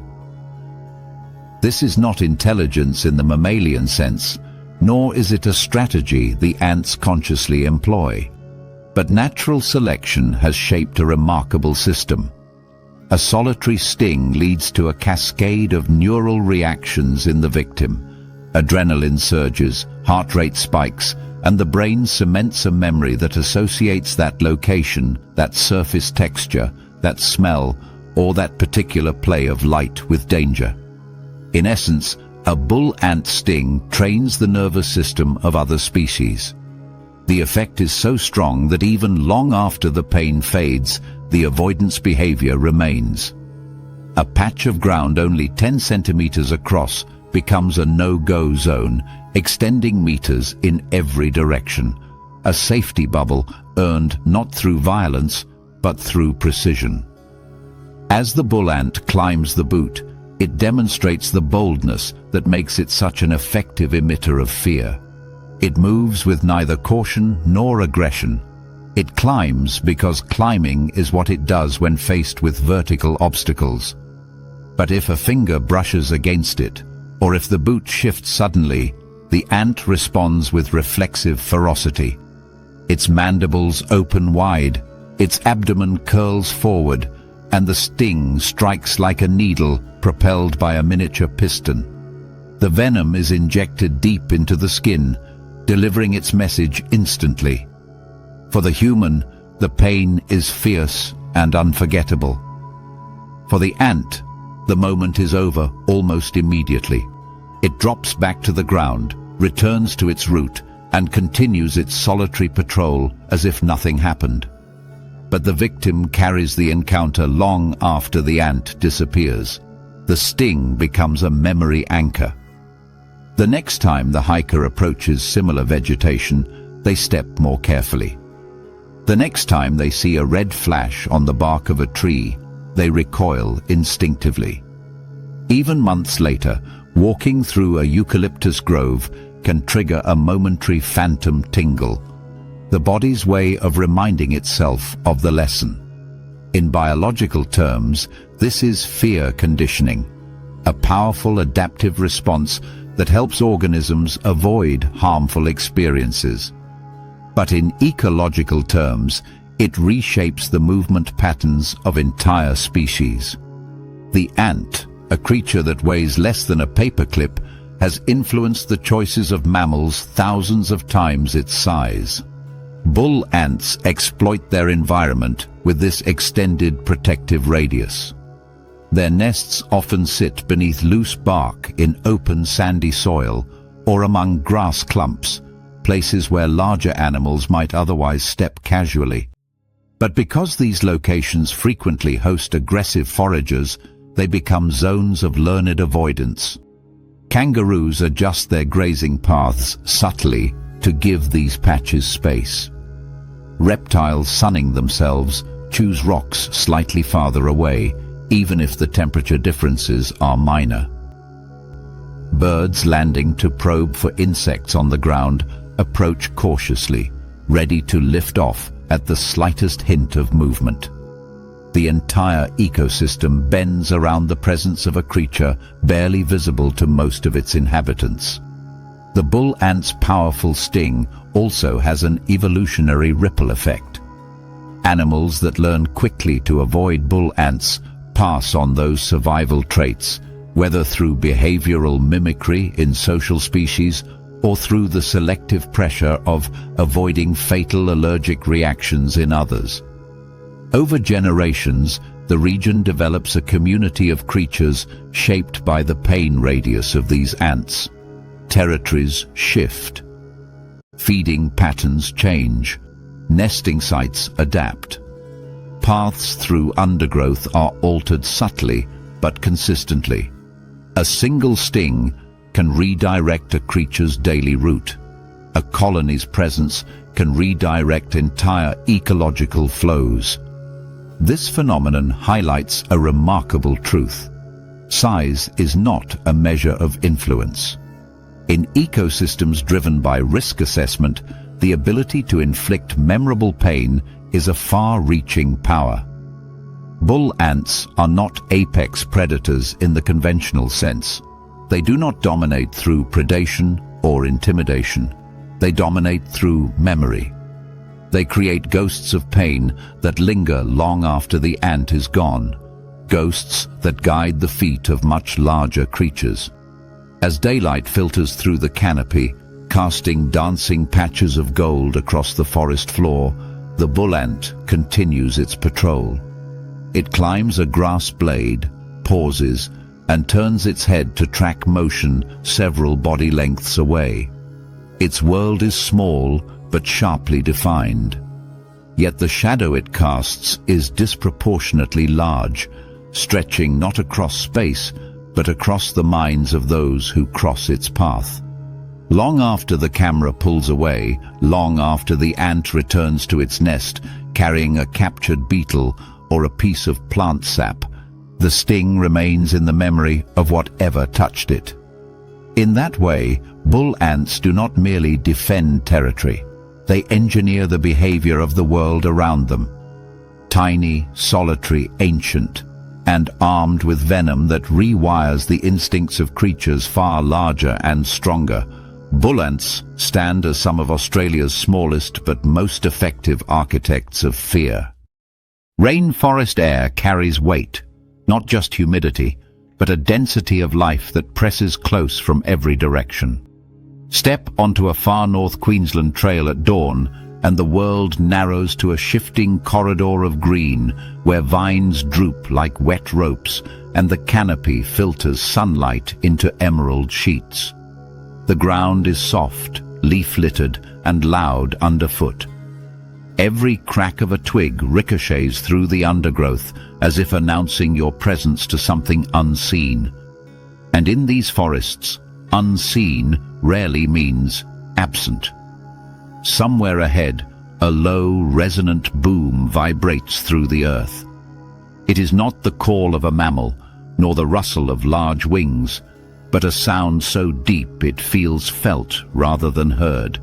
Speaker 1: This is not intelligence in the mammalian sense, nor is it a strategy the ants consciously employ. But natural selection has shaped a remarkable system. A solitary sting leads to a cascade of neural reactions in the victim. Adrenaline surges, heart rate spikes, and the brain cements a memory that associates that location, that surface texture, that smell, or that particular play of light with danger. In essence, a bull ant sting trains the nervous system of other species. The effect is so strong that even long after the pain fades, the avoidance behavior remains. A patch of ground only 10 centimeters across becomes a no-go zone, extending meters in every direction. A safety bubble earned not through violence, but through precision. As the bull ant climbs the boot, it demonstrates the boldness that makes it such an effective emitter of fear. It moves with neither caution nor aggression. It climbs because climbing is what it does when faced with vertical obstacles. But if a finger brushes against it, or if the boot shifts suddenly, the ant responds with reflexive ferocity. Its mandibles open wide, its abdomen curls forward, and the sting strikes like a needle propelled by a miniature piston. The venom is injected deep into the skin, delivering its message instantly. For the human, the pain is fierce and unforgettable. For the ant, the moment is over almost immediately. It drops back to the ground, returns to its route, and continues its solitary patrol as if nothing happened. But the victim carries the encounter long after the ant disappears. The sting becomes a memory anchor. The next time the hiker approaches similar vegetation, they step more carefully. The next time they see a red flash on the bark of a tree, they recoil instinctively. Even months later, walking through a eucalyptus grove can trigger a momentary phantom tingle, the body's way of reminding itself of the lesson. In biological terms, this is fear conditioning, a powerful adaptive response that helps organisms avoid harmful experiences. But in ecological terms, it reshapes the movement patterns of entire species. The ant, a creature that weighs less than a paperclip, has influenced the choices of mammals thousands of times its size. Bull ants exploit their environment with this extended protective radius. Their nests often sit beneath loose bark in open sandy soil or among grass clumps, places where larger animals might otherwise step casually. But because these locations frequently host aggressive foragers, they become zones of learned avoidance. Kangaroos adjust their grazing paths subtly to give these patches space. Reptiles sunning themselves choose rocks slightly farther away, even if the temperature differences are minor. Birds landing to probe for insects on the ground approach cautiously, ready to lift off at the slightest hint of movement. The entire ecosystem bends around the presence of a creature barely visible to most of its inhabitants. The bull ant's powerful sting also has an evolutionary ripple effect. Animals that learn quickly to avoid bull ants pass on those survival traits, whether through behavioral mimicry in social species or through the selective pressure of avoiding fatal allergic reactions in others. Over generations, the region develops a community of creatures shaped by the pain radius of these ants. Territories shift. Feeding patterns change. Nesting sites adapt. Paths through undergrowth are altered subtly but consistently. A single sting can redirect a creature's daily route. A colony's presence can redirect entire ecological flows. This phenomenon highlights a remarkable truth. Size is not a measure of influence. In ecosystems driven by risk assessment, the ability to inflict memorable pain is a far-reaching power. Bull ants are not apex predators in the conventional sense. They do not dominate through predation or intimidation. They dominate through memory. They create ghosts of pain that linger long after the ant is gone, ghosts that guide the feet of much larger creatures. As daylight filters through the canopy, casting dancing patches of gold across the forest floor, the bull ant continues its patrol. It climbs a grass blade, pauses, and turns its head to track motion several body lengths away. Its world is small but sharply defined. Yet the shadow it casts is disproportionately large, stretching not across space, but across the minds of those who cross its path. Long after the camera pulls away, long after the ant returns to its nest, carrying a captured beetle or a piece of plant sap, the sting remains in the memory of whatever touched it. In that way, bull ants do not merely defend territory. They engineer the behavior of the world around them. Tiny, solitary, ancient, and armed with venom that rewires the instincts of creatures far larger and stronger, bull ants stand as some of Australia's smallest but most effective architects of fear. Rainforest air carries weight, not just humidity, but a density of life that presses close from every direction. Step onto a far north Queensland trail at dawn, and the world narrows to a shifting corridor of green where vines droop like wet ropes and the canopy filters sunlight into emerald sheets. The ground is soft, leaf-littered, and loud underfoot. Every crack of a twig ricochets through the undergrowth as if announcing your presence to something unseen. And in these forests, unseen rarely means absent. Somewhere ahead, a low, resonant boom vibrates through the earth. It is not the call of a mammal, nor the rustle of large wings, but a sound so deep it feels felt rather than heard.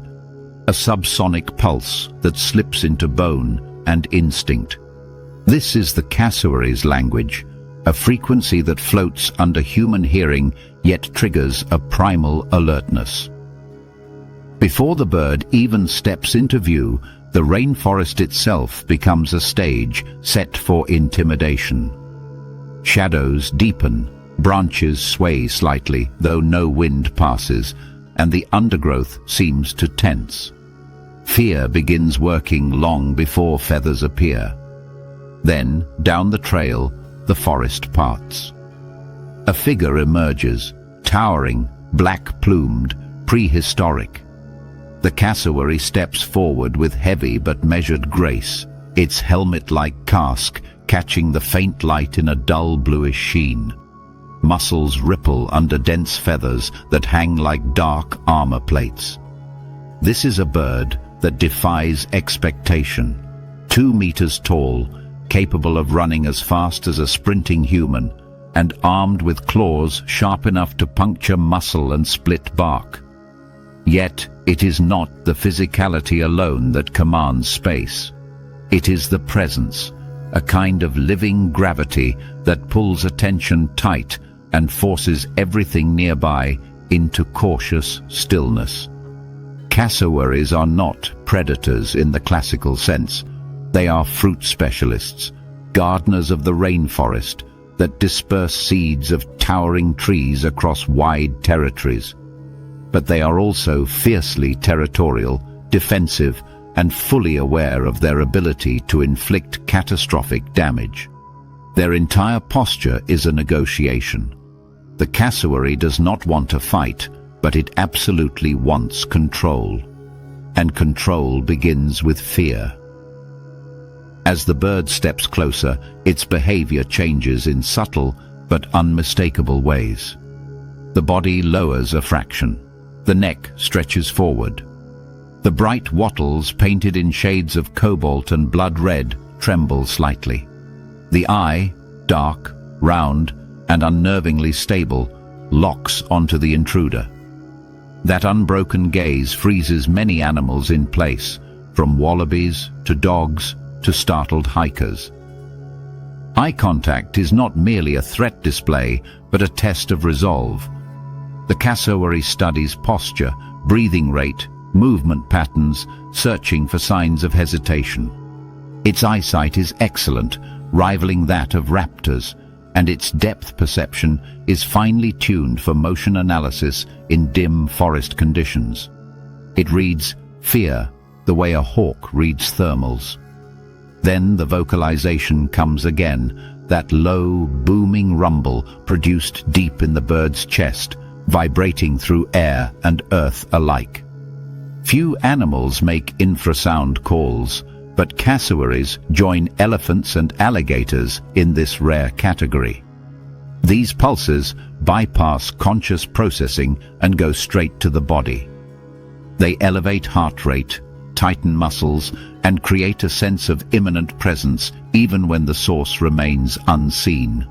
Speaker 1: A subsonic pulse that slips into bone and instinct. This is the Cassowaries language, a frequency that floats under human hearing yet triggers a primal alertness. Before the bird even steps into view, the rainforest itself becomes a stage set for intimidation. Shadows deepen, branches sway slightly, though no wind passes, and the undergrowth seems to tense. Fear begins working long before feathers appear. Then, down the trail, the forest parts. A figure emerges, towering, black-plumed, prehistoric. The cassowary steps forward with heavy but measured grace, its helmet-like casque catching the faint light in a dull bluish sheen. Muscles ripple under dense feathers that hang like dark armor plates. This is a bird that defies expectation. 2 meters tall, capable of running as fast as a sprinting human, and armed with claws sharp enough to puncture muscle and split bark. Yet, it is not the physicality alone that commands space. It is the presence, a kind of living gravity that pulls attention tight and forces everything nearby into cautious stillness. Cassowaries are not predators in the classical sense. They are fruit specialists, gardeners of the rainforest that disperse seeds of towering trees across wide territories. But they are also fiercely territorial, defensive, and fully aware of their ability to inflict catastrophic damage. Their entire posture is a negotiation. The cassowary does not want to fight, but it absolutely wants control. And control begins with fear. As the bird steps closer, its behavior changes in subtle but unmistakable ways. The body lowers a fraction. The neck stretches forward. The bright wattles, painted in shades of cobalt and blood red, tremble slightly. The eye, dark, round, and unnervingly stable, locks onto the intruder. That unbroken gaze freezes many animals in place, from wallabies to dogs to startled hikers. Eye contact is not merely a threat display, but a test of resolve. The cassowary studies posture, breathing rate, movement patterns, searching for signs of hesitation. Its eyesight is excellent, rivaling that of raptors, and its depth perception is finely tuned for motion analysis in dim forest conditions. It reads fear the way a hawk reads thermals. Then the vocalization comes again, that low, booming rumble produced deep in the bird's chest, vibrating through air and earth alike. Few animals make infrasound calls, but cassowaries join elephants and alligators in this rare category. These pulses bypass conscious processing and go straight to the body. They elevate heart rate, tighten muscles, and create a sense of imminent presence even when the source remains unseen.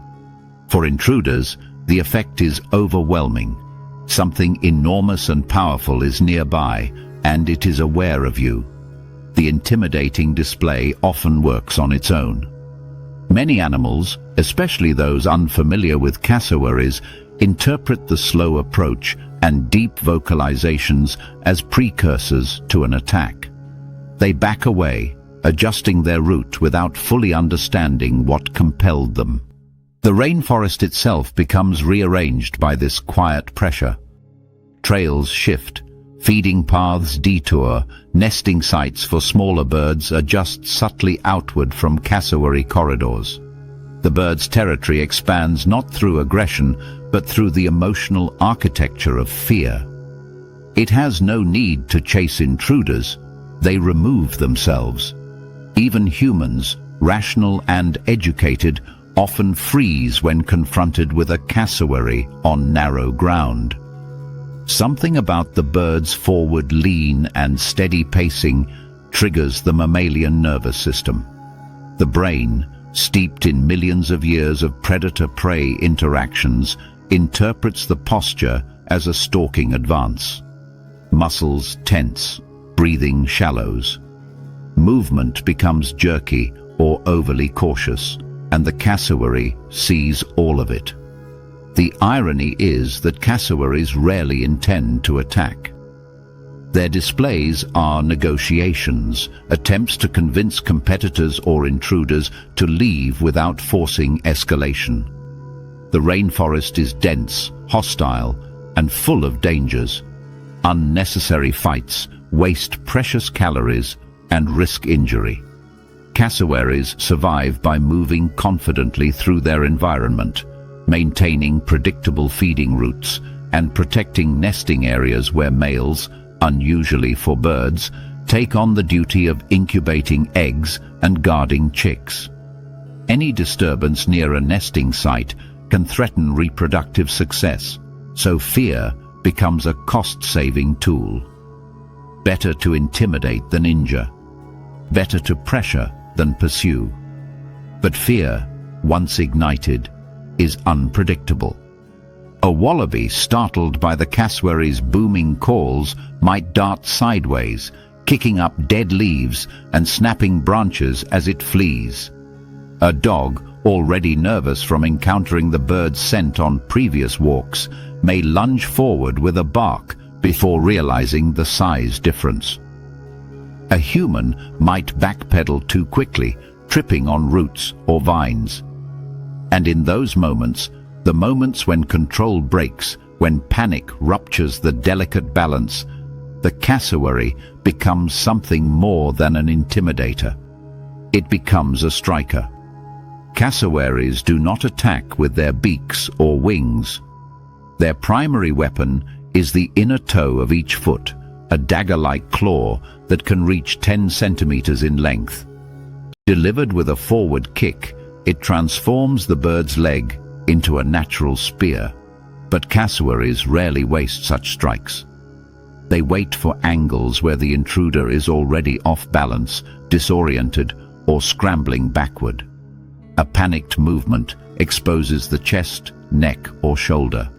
Speaker 1: For intruders, the effect is overwhelming. Something enormous and powerful is nearby, and it is aware of you. The intimidating display often works on its own. Many animals, especially those unfamiliar with cassowaries, interpret the slow approach and deep vocalizations as precursors to an attack. They back away, adjusting their route without fully understanding what compelled them. The rainforest itself becomes rearranged by this quiet pressure. Trails shift, feeding paths detour, nesting sites for smaller birds adjust subtly outward from cassowary corridors. The bird's territory expands not through aggression, but through the emotional architecture of fear. It has no need to chase intruders. They remove themselves. Even humans, rational and educated, often freeze when confronted with a cassowary on narrow ground. Something about the bird's forward lean and steady pacing triggers the mammalian nervous system. The brain, steeped in millions of years of predator-prey interactions, interprets the posture as a stalking advance. Muscles tense, breathing shallows. Movement becomes jerky or overly cautious, and the cassowary sees all of it. The irony is that cassowaries rarely intend to attack. Their displays are negotiations, attempts to convince competitors or intruders to leave without forcing escalation. The rainforest is dense, hostile, and full of dangers. Unnecessary fights waste precious calories and risk injury. Cassowaries survive by moving confidently through their environment, maintaining predictable feeding routes and protecting nesting areas where males, unusually for birds, take on the duty of incubating eggs and guarding chicks. Any disturbance near a nesting site can threaten reproductive success, so fear becomes a cost-saving tool. Better to intimidate than injure. Better to pressure than pursue. But fear, once ignited, is unpredictable. A wallaby, startled by the cassowary's booming calls, might dart sideways, kicking up dead leaves and snapping branches as it flees. A dog, already nervous from encountering the bird's scent on previous walks, may lunge forward with a bark before realizing the size difference. A human might backpedal too quickly, tripping on roots or vines. And in those moments, the moments when control breaks, when panic ruptures the delicate balance, the cassowary becomes something more than an intimidator. It becomes a striker. Cassowaries do not attack with their beaks or wings. Their primary weapon is the inner toe of each foot, a dagger-like claw that can reach 10 centimeters in length. Delivered with a forward kick, it transforms the bird's leg into a natural spear. But cassowaries rarely waste such strikes. They wait for angles where the intruder is already off balance, disoriented, or scrambling backward. A panicked movement exposes the chest, neck, or shoulder.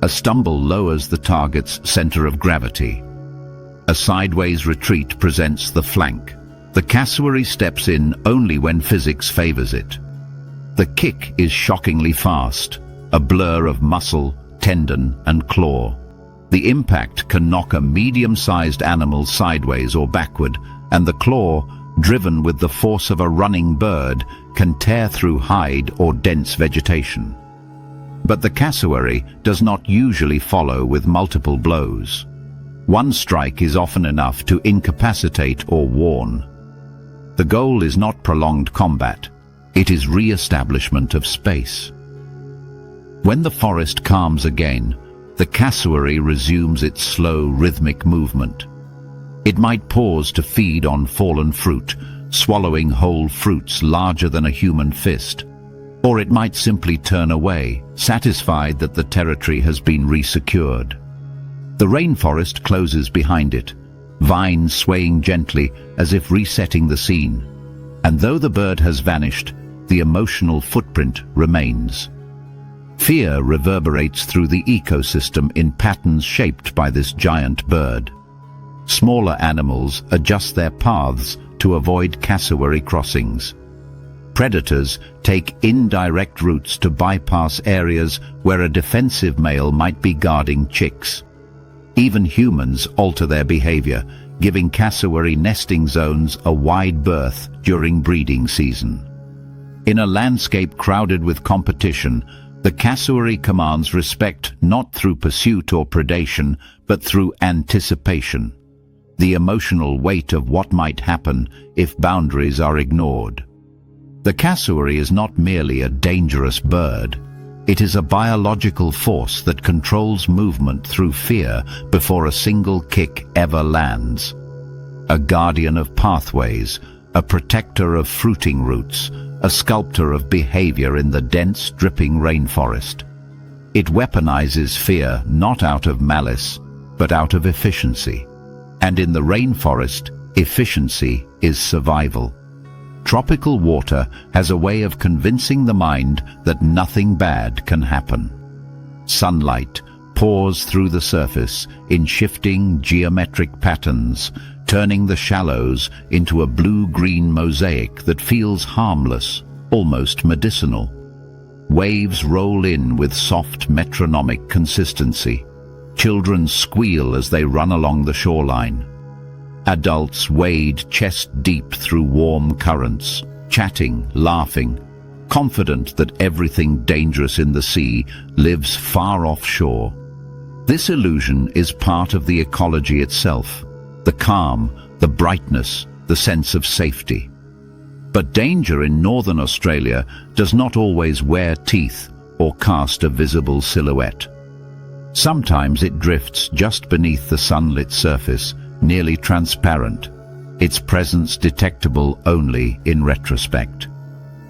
Speaker 1: A stumble lowers the target's center of gravity. A sideways retreat presents the flank. The cassowary steps in only when physics favors it. The kick is shockingly fast, a blur of muscle, tendon, and claw. The impact can knock a medium-sized animal sideways or backward, and the claw, driven with the force of a running bird, can tear through hide or dense vegetation. But the cassowary does not usually follow with multiple blows. One strike is often enough to incapacitate or warn. The goal is not prolonged combat. It is re-establishment of space. When the forest calms again, the cassowary resumes its slow, rhythmic movement. It might pause to feed on fallen fruit, swallowing whole fruits larger than a human fist. Or it might simply turn away, satisfied that the territory has been resecured. The rainforest closes behind it, vines swaying gently as if resetting the scene. And though the bird has vanished, the emotional footprint remains. Fear reverberates through the ecosystem in patterns shaped by this giant bird. Smaller animals adjust their paths to avoid cassowary crossings. Predators take indirect routes to bypass areas where a defensive male might be guarding chicks. Even humans alter their behavior, giving cassowary nesting zones a wide berth during breeding season. In a landscape crowded with competition, the cassowary commands respect not through pursuit or predation, but through anticipation. The emotional weight of what might happen if boundaries are ignored. The cassowary is not merely a dangerous bird. It is a biological force that controls movement through fear before a single kick ever lands. A guardian of pathways, a protector of fruiting roots, a sculptor of behavior in the dense, dripping rainforest. It weaponizes fear not out of malice, but out of efficiency. And in the rainforest, efficiency is survival. Tropical water has a way of convincing the mind that nothing bad can happen. Sunlight pours through the surface in shifting geometric patterns, turning the shallows into a blue-green mosaic that feels harmless, almost medicinal. Waves roll in with soft metronomic consistency. Children squeal as they run along the shoreline. Adults wade chest-deep through warm currents, chatting, laughing, confident that everything dangerous in the sea lives far offshore. This illusion is part of the ecology itself, the calm, the brightness, the sense of safety. But danger in northern Australia does not always wear teeth or cast a visible silhouette. Sometimes it drifts just beneath the sunlit surface, nearly transparent, its presence detectable only in retrospect.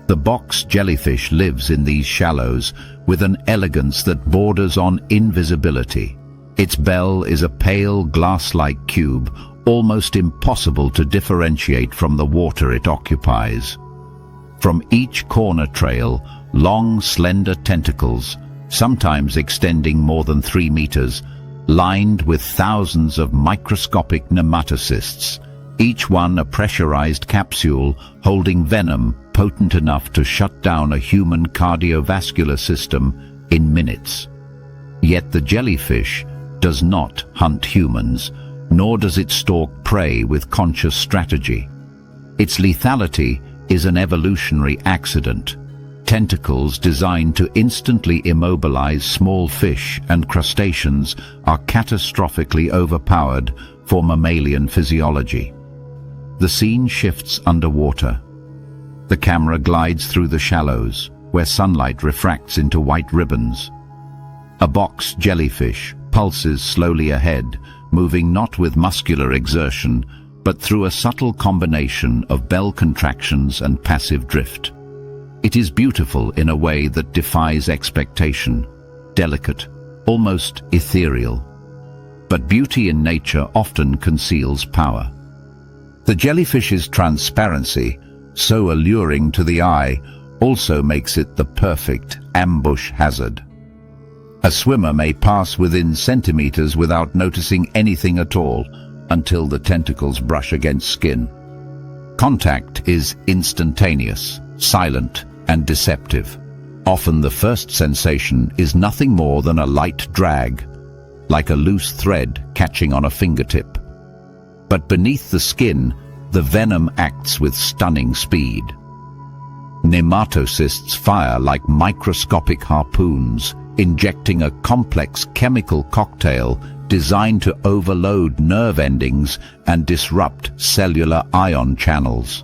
Speaker 1: The box jellyfish lives in these shallows with an elegance that borders on invisibility. Its bell is a pale glass-like cube, almost impossible to differentiate from the water it occupies. From each corner trail, long, slender tentacles, sometimes extending more than 3 meters, lined with thousands of microscopic nematocysts, each one a pressurized capsule holding venom potent enough to shut down a human cardiovascular system in minutes. Yet the jellyfish does not hunt humans, nor does it stalk prey with conscious strategy. Its lethality is an evolutionary accident. Tentacles designed to instantly immobilize small fish and crustaceans are catastrophically overpowered for mammalian physiology. The scene shifts underwater. The camera glides through the shallows, where sunlight refracts into white ribbons. A box jellyfish pulses slowly ahead, moving not with muscular exertion, but through a subtle combination of bell contractions and passive drift. It is beautiful in a way that defies expectation, delicate, almost ethereal. But beauty in nature often conceals power. The jellyfish's transparency, so alluring to the eye, also makes it the perfect ambush hazard. A swimmer may pass within centimeters without noticing anything at all until the tentacles brush against skin. Contact is instantaneous, silent, and deceptive. Often the first sensation is nothing more than a light drag, like a loose thread catching on a fingertip. But beneath the skin, the venom acts with stunning speed. Nematocysts fire like microscopic harpoons, injecting a complex chemical cocktail designed to overload nerve endings and disrupt cellular ion channels.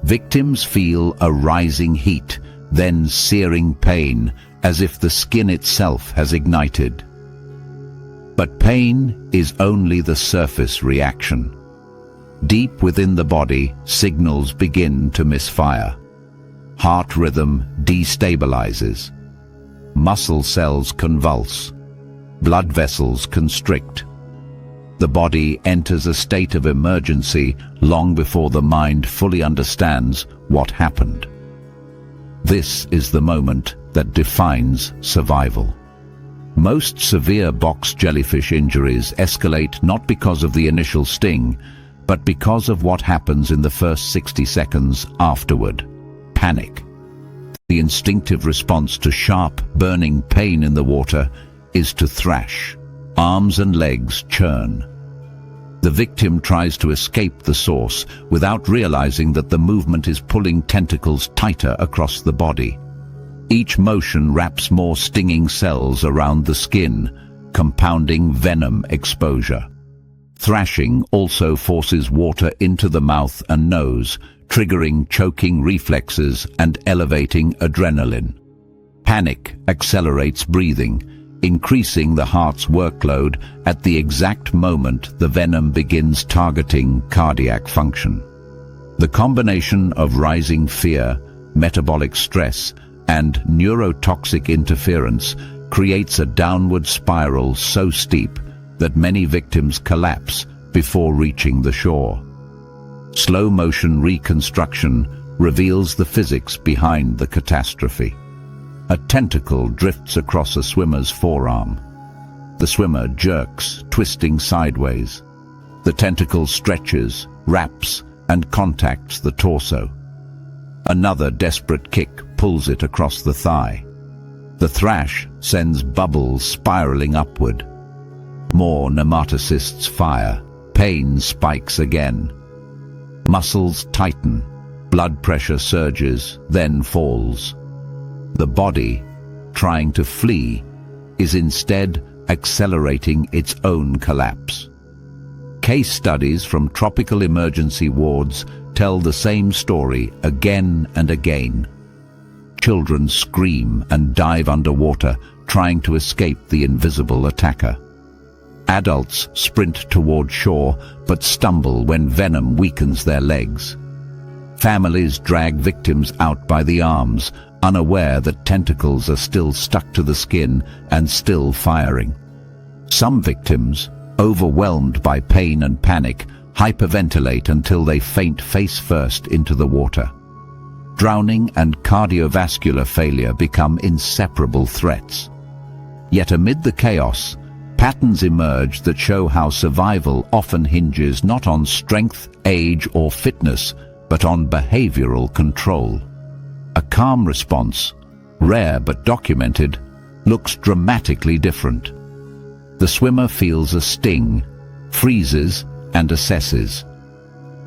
Speaker 1: Victims feel a rising heat, then searing pain, as if the skin itself has ignited. But pain is only the surface reaction. Deep within the body, signals begin to misfire. Heart rhythm destabilizes. Muscle cells convulse. Blood vessels constrict. The body enters a state of emergency long before the mind fully understands what happened. This is the moment that defines survival. Most severe box jellyfish injuries escalate not because of the initial sting, but because of what happens in the first 60 seconds afterward. Panic. The instinctive response to sharp, burning pain in the water is to thrash. Arms and legs churn. The victim tries to escape the source without realizing that the movement is pulling tentacles tighter across the body. Each motion wraps more stinging cells around the skin, compounding venom exposure. Thrashing also forces water into the mouth and nose, triggering choking reflexes and elevating adrenaline. Panic accelerates breathing, increasing the heart's workload at the exact moment the venom begins targeting cardiac function. The combination of rising fear, metabolic stress, and neurotoxic interference creates a downward spiral so steep that many victims collapse before reaching the shore. Slow-motion reconstruction reveals the physics behind the catastrophe. A tentacle drifts across a swimmer's forearm. The swimmer jerks, twisting sideways. The tentacle stretches, wraps, and contacts the torso. Another desperate kick pulls it across the thigh. The thrash sends bubbles spiraling upward. More nematocysts fire. Pain spikes again. Muscles tighten. Blood pressure surges, then falls. The body, trying to flee, is instead accelerating its own collapse. Case studies from tropical emergency wards tell the same story again and again. Children scream and dive underwater, trying to escape the invisible attacker. Adults sprint toward shore, but stumble when venom weakens their legs. Families drag victims out by the arms, unaware that tentacles are still stuck to the skin and still firing. Some victims, overwhelmed by pain and panic, hyperventilate until they faint face first into the water. Drowning and cardiovascular failure become inseparable threats. Yet amid the chaos, Patterns emerge that show how survival often hinges not on strength, age, or fitness, but on behavioral control. A calm response, rare but documented, looks dramatically different. The swimmer feels a sting, freezes, and assesses.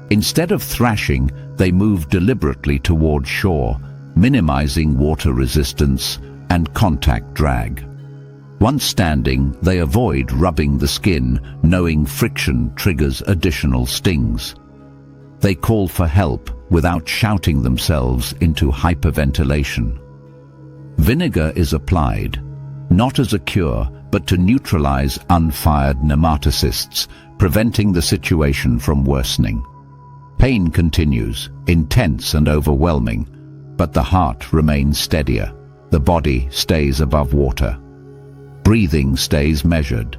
Speaker 1: Instead of thrashing, they move deliberately toward shore, minimizing water resistance and contact drag. Once standing, they avoid rubbing the skin, knowing friction triggers additional stings. They call for help without shouting themselves into hyperventilation. Vinegar is applied, not as a cure, but to neutralize unfired nematocysts, preventing the situation from worsening. Pain continues, intense and overwhelming, but the heart remains steadier. The body stays above water. Breathing stays measured.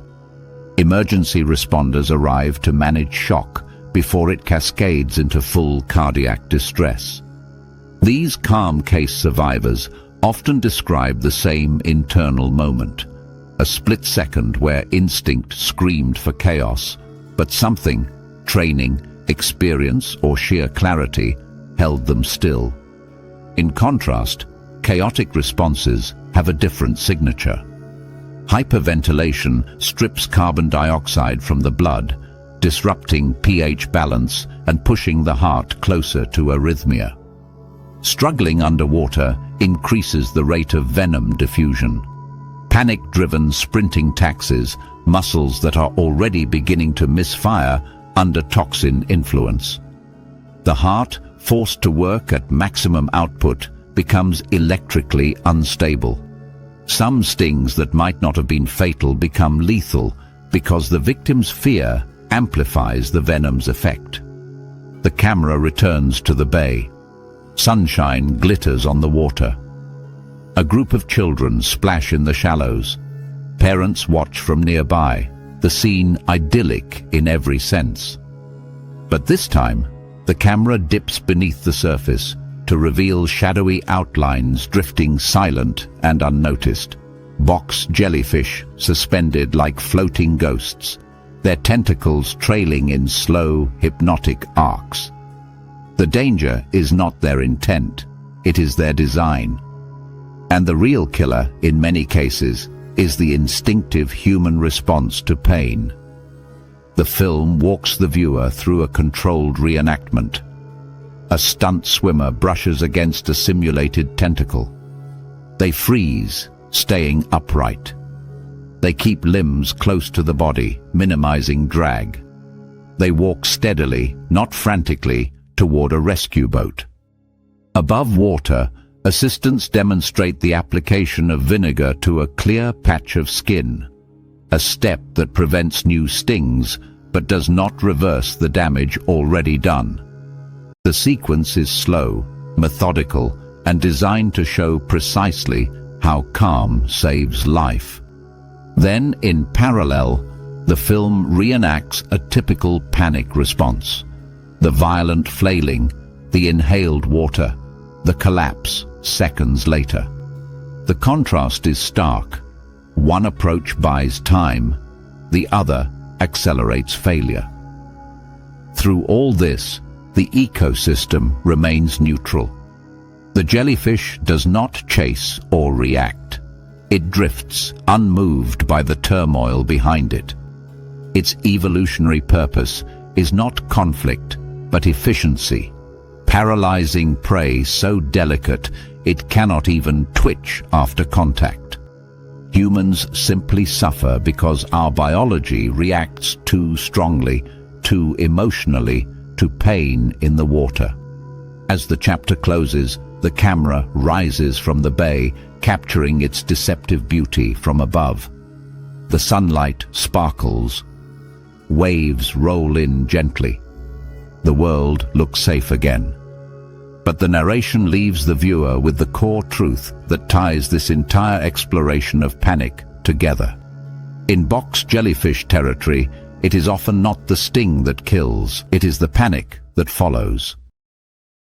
Speaker 1: Emergency responders arrive to manage shock before it cascades into full cardiac distress. These calm case survivors often describe the same internal moment, a split second where instinct screamed for chaos, but something, training, experience, or sheer clarity, held them still. In contrast, chaotic responses have a different signature. Hyperventilation strips carbon dioxide from the blood, disrupting pH balance and pushing the heart closer to arrhythmia. Struggling underwater increases the rate of venom diffusion. Panic-driven sprinting taxis, muscles that are already beginning to misfire under toxin influence. The heart, forced to work at maximum output, becomes electrically unstable. Some stings that might not have been fatal become lethal because the victim's fear amplifies the venom's effect. The camera returns to the bay. Sunshine glitters on the water. A group of children splash in the shallows. Parents watch from nearby, the scene idyllic in every sense. But this time, the camera dips beneath the surface to reveal shadowy outlines drifting silent and unnoticed. Box jellyfish suspended like floating ghosts, their tentacles trailing in slow, hypnotic arcs. The danger is not their intent, it is their design. And the real killer, in many cases, is the instinctive human response to pain. The film walks the viewer through a controlled reenactment. A stunt swimmer brushes against a simulated tentacle. They freeze, staying upright. They keep limbs close to the body, minimizing drag. They walk steadily, not frantically, toward a rescue boat. Above water, assistants demonstrate the application of vinegar to a clear patch of skin, a step that prevents new stings but does not reverse the damage already done. The sequence is slow, methodical, and designed to show precisely how calm saves life. Then, in parallel, the film reenacts a typical panic response. The violent flailing, the inhaled water, the collapse seconds later. The contrast is stark. One approach buys time, the other accelerates failure. Through all this, the ecosystem remains neutral. The jellyfish does not chase or react. It drifts, unmoved by the turmoil behind it. Its evolutionary purpose is not conflict, but efficiency, paralyzing prey so delicate it cannot even twitch after contact. Humans simply suffer because our biology reacts too strongly, too emotionally, to pain in the water. As the chapter closes, the camera rises from the bay, capturing its deceptive beauty from above. The sunlight sparkles. Waves roll in gently. The world looks safe again. But the narration leaves the viewer with the core truth that ties this entire exploration of panic together. In box jellyfish territory, it is often not the sting that kills, it is the panic that follows.